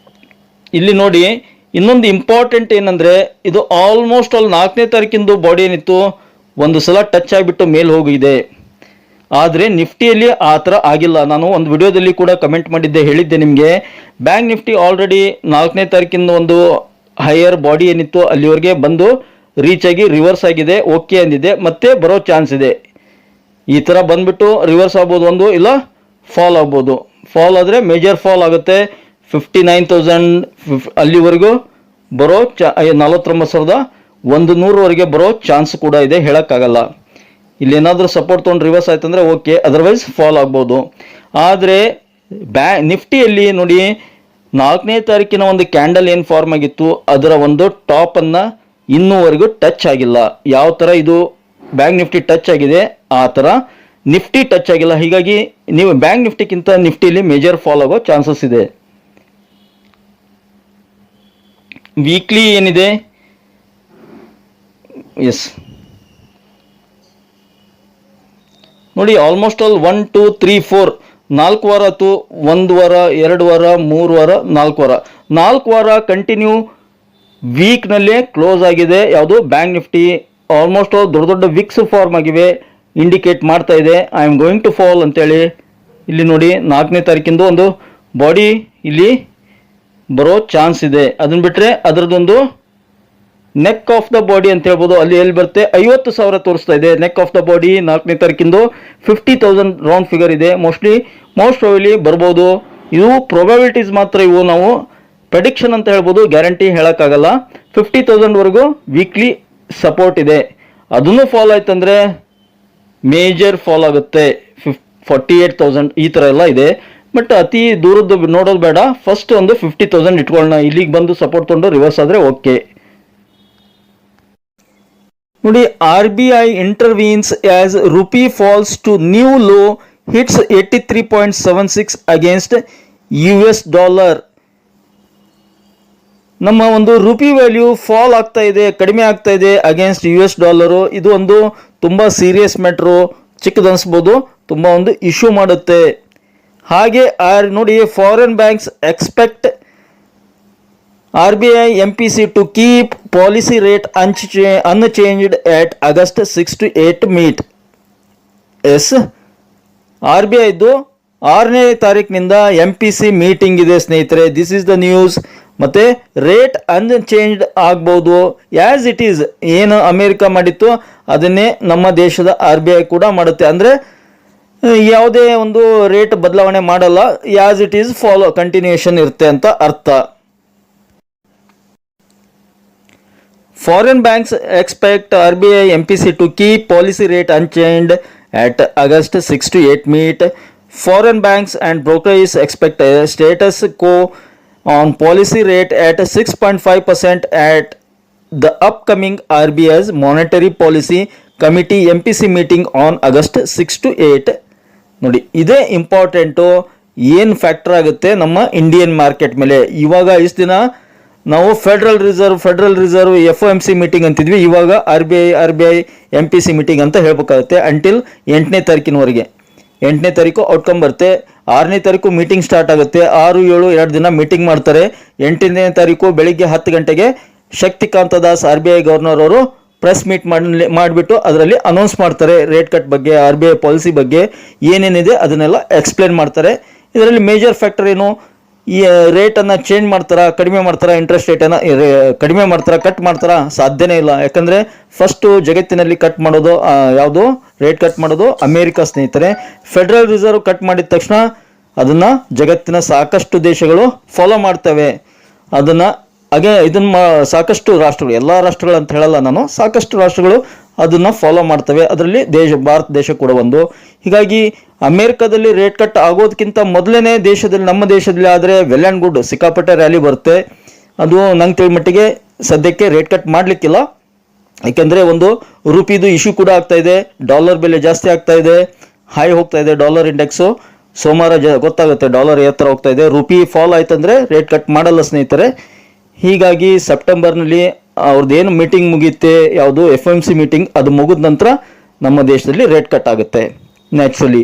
ಇಲ್ಲಿ ನೋಡಿ ಇನ್ನೊಂದು ಇಂಪಾರ್ಟೆಂಟ್ ಏನಂದರೆ, ಇದು ಆಲ್ಮೋಸ್ಟ್ ಆಲ್ 4ನೇ ತಾರೀಕಿಂದು ಬಾಡಿ ಏನಿತ್ತು ಒಂದು ಸಲ ಟಚ್ ಆಗಿಬಿಟ್ಟು ಮೇಲೆ ಹೋಗಿದೆ. ಆದರೆ ನಿಫ್ಟಿಯಲ್ಲಿ ಆ ಥರ ಆಗಿಲ್ಲ. ನಾನು ಒಂದು ವಿಡಿಯೋದಲ್ಲಿ ಕೂಡ ಕಮೆಂಟ್ ಮಾಡಿದ್ದೆ, ಹೇಳಿದ್ದೆ ನಿಮಗೆ, ಬ್ಯಾಂಕ್ ನಿಫ್ಟಿ ಆಲ್ರೆಡಿ 4ನೇ ತಾರೀಕಿಂದ ಒಂದು ಹೈಯರ್ ಬಾಡಿ ಏನಿತ್ತು ಅಲ್ಲಿವರೆಗೆ ಬಂದು ರೀಚ್ ಆಗಿ ರಿವರ್ಸ್ ಆಗಿದೆ, ಓಕೆ ಅಂದಿದೆ, ಮತ್ತೆ ಬರೋ ಚಾನ್ಸ್ ಇದೆ. ಈ ಥರ ಬಂದ್ಬಿಟ್ಟು ರಿವರ್ಸ್ ಆಗ್ಬೋದು, ಒಂದು ಇಲ್ಲ ಫಾಲ್ ಆಗ್ಬೋದು. ಫಾಲ್ ಆದರೆ ಮೇಜರ್ ಫಾಲ್ ಆಗುತ್ತೆ, 59,000 ಅಲ್ಲಿವರೆಗೂ ಬರೋ 49,100ವರೆಗೆ ಬರೋ ಚಾನ್ಸ್ ಕೂಡ ಇದೆ, ಹೇಳೋಕ್ಕಾಗಲ್ಲ. ಇಲ್ಲೇನಾದರೂ ಸಪೋರ್ಟ್ ತೊಗೊಂಡು ರಿವರ್ಸ್ ಆಯ್ತಂದರೆ ಓಕೆ, ಅದರ್ವೈಸ್ ಫಾಲ್ ಆಗ್ಬೋದು. ಆದರೆ ನಿಫ್ಟಿಯಲ್ಲಿ ನೋಡಿ 4ನೇ ತಾರೀಕಿನ ಒಂದು ಕ್ಯಾಂಡಲ್ ಏನು ಫಾರ್ಮ್ ಆಗಿತ್ತು ಅದರ ಒಂದು ಟಾಪನ್ನು ಇನ್ನೂವರೆಗೂ ಟಚ್ ಆಗಿಲ್ಲ. ಯಾವ ಥರ ಇದು ಬ್ಯಾಂಕ್ ನಿಫ್ಟಿ ಟಚ್ ಆಗಿದೆ ಆ ಥರ ನಿಫ್ಟಿ ಟಚ್ ಆಗಿಲ್ಲ. ಹೀಗಾಗಿ ನೀವು ಬ್ಯಾಂಕ್ ನಿಫ್ಟಿಗಿಂತ ನಿಫ್ಟಿಲಿ ಮೇಜರ್ ಫಾಲ್ ಆಗೋ ಚಾನ್ಸಸ್ ಇದೆ. ವೀಕ್ಲಿ ಏನಿದೆ, ಎಸ್ ನೋಡಿ ಆಲ್ಮೋಸ್ಟ್ ಆಲ್ 1 2 3 4 4 ವಾರ ಆಯ್ತು. 1 ವಾರ, 2 ವಾರ, 3 ವಾರ, 4 ವಾರ, 4 ವಾರ ಕಂಟಿನ್ಯೂ ವೀಕ್ನಲ್ಲೇ ಕ್ಲೋಸ್ ಆಗಿದೆ. ಯಾವುದು ಬ್ಯಾಂಕ್ ನಿಫ್ಟಿ ಆಲ್ಮೋಸ್ಟ್ ಆಲ್ ದೊಡ್ಡ ದೊಡ್ಡ ವಿಕ್ಸ್ ಫಾರ್ಮ್ ಆಗಿವೆ, ಇಂಡಿಕೇಟ್ ಮಾಡ್ತಾ ಇದೆ I am going to fall ಅಂತೇಳಿ. ಇಲ್ಲಿ ನೋಡಿ 4ನೇ ತಾರೀಕಿಂದು ಒಂದು ಬಾಡಿ ಇಲ್ಲಿ ಬರೋ ಚಾನ್ಸ್ ಇದೆ. ಅದನ್ನ ಬಿಟ್ಟರೆ ಅದರದ್ದೊಂದು ನೆಕ್ ಆಫ್ ದ ಬಾಡಿ ಅಂತ ಹೇಳ್ಬೋದು. ಅಲ್ಲಿ ಎಲ್ಲಿ ಬರುತ್ತೆ 50,000 ತೋರಿಸ್ತಾ ಇದೆ. ನೆಕ್ ಆಫ್ ದ ಬಾಡಿ 4ನೇ ತಾರೀಕಿಂದು 50,000 ರೌಂಡ್ ಫಿಗರ್ ಇದೆ. ಮೋಸ್ಟ್ ಪ್ರಾಬಬ್ಲಿ ಬರ್ಬೋದು. ಇವು ಪ್ರೊಬಬಿಲಿಟೀಸ್ ಮಾತ್ರ, ಇವು ನಾವು ಪ್ರೆಡಿಕ್ಷನ್ ಅಂತ ಹೇಳ್ಬೋದು, ಗ್ಯಾರಂಟಿ ಹೇಳೋಕ್ಕಾಗಲ್ಲ. 50,000 ವರೆಗೂ ವೀಕ್ಲಿ ಸಪೋರ್ಟ್ ಇದೆ. ಅದನ್ನು ಫಾಲೋ ಆಯ್ತಂದ್ರೆ ಮೇಜರ್ ಫಾಲ್ ಆಗುತ್ತೆ. 48,000 ಈ ಥರ ಎಲ್ಲ ಇದೆ. ಬಟ್ ಅತಿ ದೂರದ್ದು ನೋಡೋದು ಬೇಡ. ಫಸ್ಟ್ ಒಂದು 50,000 ಇಟ್ಕೊಳ್ಳೋಣ. ಇಲ್ಲಿಗೆ ಬಂದು ಸಪೋರ್ಟ್ ತೊಗೊಂಡು ರಿವರ್ಸ್ ಆದರೆ ಓಕೆ. ನೋಡಿ, RBI intervenes as rupee falls to new low, hits 83.76 against US dollar. ನಮ್ಮ ಒಂದು ರುಪಿ ವ್ಯಾಲ್ಯೂ ಫಾಲ್ ಆಗ್ತಾ ಇದೆ, ಕಡಿಮೆ ಆಗ್ತಾ ಇದೆ ಅಗೇನ್ಸ್ಟ್ US ಡಾಲರು. ಇದು ಒಂದು ತುಂಬ ಸೀರಿಯಸ್ ಮ್ಯಾಟ್ರು. ಚಿಕ್ಕದನ್ಸ್ಬೋದು, ತುಂಬ ಒಂದು ಇಶ್ಯೂ ಮಾಡುತ್ತೆ. ಹಾಗೆ ನೋಡಿ, foreign banks expect RBI MPC to keep policy rate unchanged at August 6 to 8 meet. S, RBI ಇದು 6ನೇ ತಾರೀಕಿನಿಂದ MPC ಮೀಟಿಂಗ್ ಇದೆ ಸ್ನೇಹಿತರೆ. This is the news. ಮತ್ತು ರೇಟ್ ಅನ್ಚೇಂಜ್ಡ್ ಆಗ್ಬೋದು. ಆ್ಯಸ್ ಇಟ್ ಈಸ್, ಏನು ಅಮೇರಿಕ ಮಾಡಿತ್ತು ಅದನ್ನೇ ನಮ್ಮ ದೇಶದ RBI ಕೂಡ ಮಾಡುತ್ತೆ. ಅಂದರೆ ಯಾವುದೇ ಒಂದು ರೇಟ್ ಬದಲಾವಣೆ ಮಾಡಲ್ಲ. As it is follow continuation ಇರುತ್ತೆ ಅಂತ ಅರ್ಥ. Foreign banks expect RBI MPC to keep policy rate unchanged at August 6 to 8 meet. Foreign banks and brokers expect a status quo on policy rate at 6.5% at the upcoming RBI's Monetary Policy Committee MPC meeting on August 6 to 8. ನೋಡಿ, ಇದೇ important. ಏನು factor ಆಗುತ್ತೆ ನಮ್ಮ Indian market ಮೇಲೆ. ಇವಾಗ ಇಷ್ಟು ದಿನ ನಾವು ಫೆಡರಲ್ ರಿಸರ್ವ್ FOMC ಮೀಟಿಂಗ್ ಅಂತಿದ್ವಿ. ಇವಾಗ RBI MPC ಮೀಟಿಂಗ್ ಅಂತ ಹೇಳ್ಬೇಕಾಗುತ್ತೆ. ಅಂಟಿಲ್ 8ನೇ ತಾರೀಕಿನವರೆಗೆ. 8ನೇ ತಾರೀಕು ಔಟ್ಕಮ್ ಬರುತ್ತೆ. 6ನೇ ತಾರೀಕು ಮೀಟಿಂಗ್ ಸ್ಟಾರ್ಟ್ ಆಗುತ್ತೆ. 6, 7 2 ದಿನ ಮೀಟಿಂಗ್ ಮಾಡ್ತಾರೆ. 8ನೇ ತಾರೀಕು ಬೆಳಿಗ್ಗೆ 10 ಗಂಟೆಗೆ ಶಕ್ತಿಕಾಂತ ದಾಸ್ RBI ಗವರ್ನರ್ ಅವರು ಪ್ರೆಸ್ ಮೀಟ್ ಮಾಡಿಬಿಟ್ಟು ಅದರಲ್ಲಿ ಅನೌನ್ಸ್ ಮಾಡ್ತಾರೆ. ರೇಟ್ ಕಟ್ ಬಗ್ಗೆ, RBI ಪಾಲಿಸಿ ಬಗ್ಗೆ ಏನೇನಿದೆ ಅದನ್ನೆಲ್ಲ ಎಕ್ಸ್ಪ್ಲೇನ್ ಮಾಡ್ತಾರೆ. ಇದರಲ್ಲಿ ಮೇಜರ್ ಫ್ಯಾಕ್ಟರ್ ಏನು, ಈ ರೇಟನ್ನು ಚೇಂಜ್ ಮಾಡ್ತಾರಾ, ಕಡಿಮೆ ಮಾಡ್ತಾರಾ, ಇಂಟ್ರೆಸ್ಟ್ ರೇಟನ್ನು ಕಡಿಮೆ ಮಾಡ್ತಾರಾ, ಕಟ್ ಮಾಡ್ತಾರಾ? ಸಾಧ್ಯನೇ ಇಲ್ಲ. ಯಾಕಂದರೆ ಫಸ್ಟು ಜಗತ್ತಿನಲ್ಲಿ ಕಟ್ ಮಾಡೋದು ಯಾವುದು, ರೇಟ್ ಕಟ್ ಮಾಡೋದು ಅಮೇರಿಕಾ ಸ್ನೇಹಿತರೆ. ಫೆಡರಲ್ ರಿಸರ್ವ್ ಕಟ್ ಮಾಡಿದ ತಕ್ಷಣ ಅದನ್ನು ಜಗತ್ತಿನ ಸಾಕಷ್ಟು ದೇಶಗಳು ಫಾಲೋ ಮಾಡ್ತವೆ. ಅದನ್ನು ಇದನ್ನು ಸಾಕಷ್ಟು ರಾಷ್ಟ್ರಗಳು, ಎಲ್ಲ ರಾಷ್ಟ್ರಗಳು ಅಂತ ಹೇಳಲ್ಲ ನಾನು, ಸಾಕಷ್ಟು ರಾಷ್ಟ್ರಗಳು ಅದನ್ನು ಫಾಲೋ ಮಾಡ್ತವೆ. ಅದರಲ್ಲಿ ಭಾರತ ದೇಶ ಕೂಡ ಒಂದು. ಹೀಗಾಗಿ ಅಮೇರಿಕಾದಲ್ಲಿ ರೇಟ್ ಕಟ್ ಆಗೋದಕ್ಕಿಂತ ಮೊದಲನೇ ನಮ್ಮ ದೇಶದಲ್ಲಿ ಆದರೆ ವೆಲ್ ಆ್ಯಂಡ್ ಗುಡ್, ಸಿಕ್ಕಾಪಟ್ಟೆ ರ್ಯಾಲಿ ಬರುತ್ತೆ. ಅದು ನಂಗೆ ತಿಳಿ ಮಟ್ಟಿಗೆ ಸದ್ಯಕ್ಕೆ ರೇಟ್ ಕಟ್ ಮಾಡಲಿಕ್ಕಿಲ್ಲ. ಯಾಕೆಂದರೆ ಒಂದು ರುಪಿದು ಇಶ್ಯೂ ಕೂಡ ಆಗ್ತಾ ಇದೆ, ಡಾಲರ್ ಬೆಲೆ ಜಾಸ್ತಿ ಆಗ್ತಾ ಇದೆ, ಹೈ ಹೋಗ್ತಾ ಇದೆ ಡಾಲರ್ ಇಂಡೆಕ್ಸು. ಸೋಮವಾರ ಗೊತ್ತಾಗುತ್ತೆ ಡಾಲರ್ ಯಾವ ಥರ ಹೋಗ್ತಾ ಇದೆ. ರುಪಿ ಫಾಲ್ ಆಯ್ತಂದರೆ ರೇಟ್ ಕಟ್ ಮಾಡಲ್ಲ ಸ್ನೇಹಿತರೆ. ಹೀಗಾಗಿ ಸೆಪ್ಟೆಂಬರ್ನಲ್ಲಿ ಅವ್ರದ್ದೇನು ಮೀಟಿಂಗ್ ಮುಗಿಯುತ್ತೆ, ಯಾವುದು FOMC ಮೀಟಿಂಗ್, ಅದು ಮುಗಿದ ನಂತರ ನಮ್ಮ ದೇಶದಲ್ಲಿ ರೇಟ್ ಕಟ್ ಆಗುತ್ತೆ ನ್ಯಾಚುರಲಿ.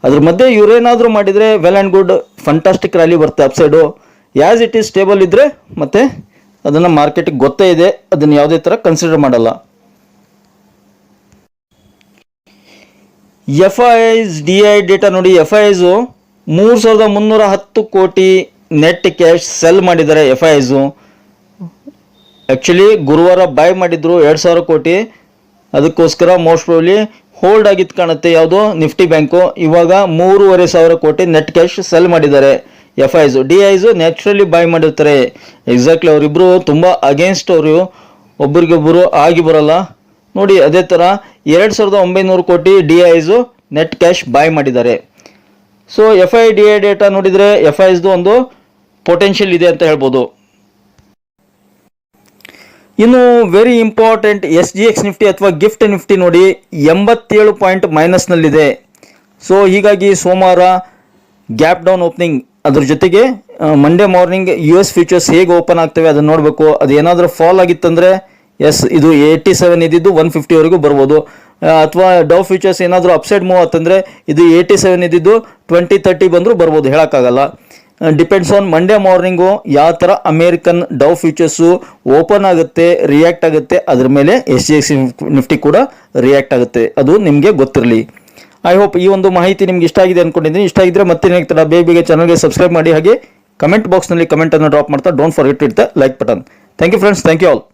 ಅದ್ರ ಮಧ್ಯೆ ಇವರೇನಾದರೂ ಮಾಡಿದರೆ well and good, fantastic rally ಬರುತ್ತೆ ಅಪ್ಸೈಡು. ಆ್ಯಸ್ ಇಟ್ ಈಸ್ ಸ್ಟೇಬಲ್ ಇದ್ದರೆ ಮತ್ತು ಅದನ್ನು ಮಾರ್ಕೆಟಿಗೆ ಗೊತ್ತೇ ಇದೆ, ಅದನ್ನು ಯಾವುದೇ ಥರ ಕನ್ಸಿಡರ್ ಮಾಡಲ್ಲ. FIIs DI ಡೇಟಾ ನೋಡಿ. FIIಸು 3,310 ಕೋಟಿ ನೆಟ್ ಕ್ಯಾಶ್ ಸೆಲ್ ಮಾಡಿದ್ದಾರೆ. FIIಸು ಆ್ಯಕ್ಚುಲಿ ಗುರುವಾರ ಬೈ ಮಾಡಿದ್ರು 2,000 ಕೋಟಿ. ಅದಕ್ಕೋಸ್ಕರ ಮೋಸ್ಟ್ ಪ್ರಾಬಬ್ಲಿ ಹೋಲ್ಡ್ ಆಗಿತ್ತು ಕಾಣುತ್ತೆ ಯಾವುದು, ನಿಫ್ಟಿ ಬ್ಯಾಂಕು. ಇವಾಗ 3,500 ಕೋಟಿ ನೆಟ್ ಕ್ಯಾಶ್ ಸೆಲ್ ಮಾಡಿದ್ದಾರೆ FIIಸು. DIಸು ನ್ಯಾಚುರಲಿ ಬೈ ಮಾಡಿರ್ತಾರೆ. ಎಕ್ಸಾಕ್ಟ್ಲಿ ಅವರಿಬ್ಬರು ತುಂಬ ಅಗೇನ್ಸ್ಟ್, ಅವರು ಒಬ್ರಿಗೊಬ್ಬರು ಆಗಿ ಬರಲ್ಲ ನೋಡಿ. ಅದೇ ಥರ 2,900 ಕೋಟಿ DIಸು ನೆಟ್ ಕ್ಯಾಶ್ ಬೈ ಮಾಡಿದ್ದಾರೆ. ಸೊ FII DI ಡೇಟಾ ನೋಡಿದರೆ FIIsದು ಒಂದು ಪೊಟೆನ್ಷಿಯಲ್ ಇದೆ ಅಂತ ಹೇಳ್ಬೋದು. ಇನ್ನು ವೆರಿ ಇಂಪಾರ್ಟೆಂಟ್ SGX ನಿಫ್ಟಿ ಅಥವಾ ಗಿಫ್ಟ್ ನಿಫ್ಟಿ ನೋಡಿ 87 ಪಾಯಿಂಟ್ ಮೈನಸ್ನಲ್ಲಿದೆ. ಸೊ ಹೀಗಾಗಿ ಸೋಮವಾರ ಗ್ಯಾಪ್ ಡೌನ್ ಓಪನಿಂಗ್, ಅದ್ರ ಜೊತೆಗೆ ಮಂಡೇ ಮಾರ್ನಿಂಗ್ US ಫ್ಯೂಚರ್ಸ್ ಹೇಗೆ ಓಪನ್ ಆಗ್ತವೆ ಅದನ್ನು ನೋಡಬೇಕು. ಅದು ಏನಾದರೂ ಫಾಲ್ ಆಗಿತ್ತಂದರೆ ಎಸ್, ಇದು 87 ಇದ್ದಿದ್ದು 150ವರೆಗೂ ಬರ್ಬೋದು. ಅಥವಾ ಡವ್ ಫ್ಯೂಚರ್ಸ್ ಏನಾದರೂ ಅಪ್ಸೈಡ್ ಮೂವ್ ಆತಂದರೆ ಇದು 87 ಇದ್ದಿದ್ದು 20-30 ಬಂದರೂ ಬರ್ಬೋದು, ಹೇಳೋಕ್ಕಾಗಲ್ಲ. ಡಿಪೆಂಡ್ಸ್ ಆನ್ ಮಂಡೇ ಮಾರ್ನಿಂಗು ಯಾವ ಥರ ಅಮೇರಿಕನ್ ಡವ್ ಫ್ಯೂಚರ್ಸು ಓಪನ್ ಆಗುತ್ತೆ, ರಿಯಾಕ್ಟ್ ಆಗುತ್ತೆ, ಅದ್ರ ಮೇಲೆ SGX ನಿಫ್ಟಿ ಕೂಡ ರಿಯಾಕ್ಟ್ ಆಗುತ್ತೆ. ಅದು ನಿಮಗೆ ಗೊತ್ತಿರಲಿ. ಐ ಹೋಪ್ ಈ ಒಂದು ಮಾಹಿತಿ ನಿಮ್ಗೆ ಇಷ್ಟ ಆಗಿದೆ ಅಂದ್ಕೊಂಡಿದ್ದೀನಿ. ಇಷ್ಟ ಆಗಿದ್ರೆ ಮತ್ತೆ ಬೇಗ ಚಾನಲ್ಗೆ ಸಬ್ಸ್ಕ್ರೈಬ್ ಮಾಡಿ, ಹಾಗೆ ಕಮೆಂಟ್ ಬಾಕ್ಸ್ನಲ್ಲಿ ಕಮೆಂಟನ್ನು ಡ್ರಾಪ್ ಮಾಡ್ತಾ don't forget it the like button. Thank you friends, thank you all.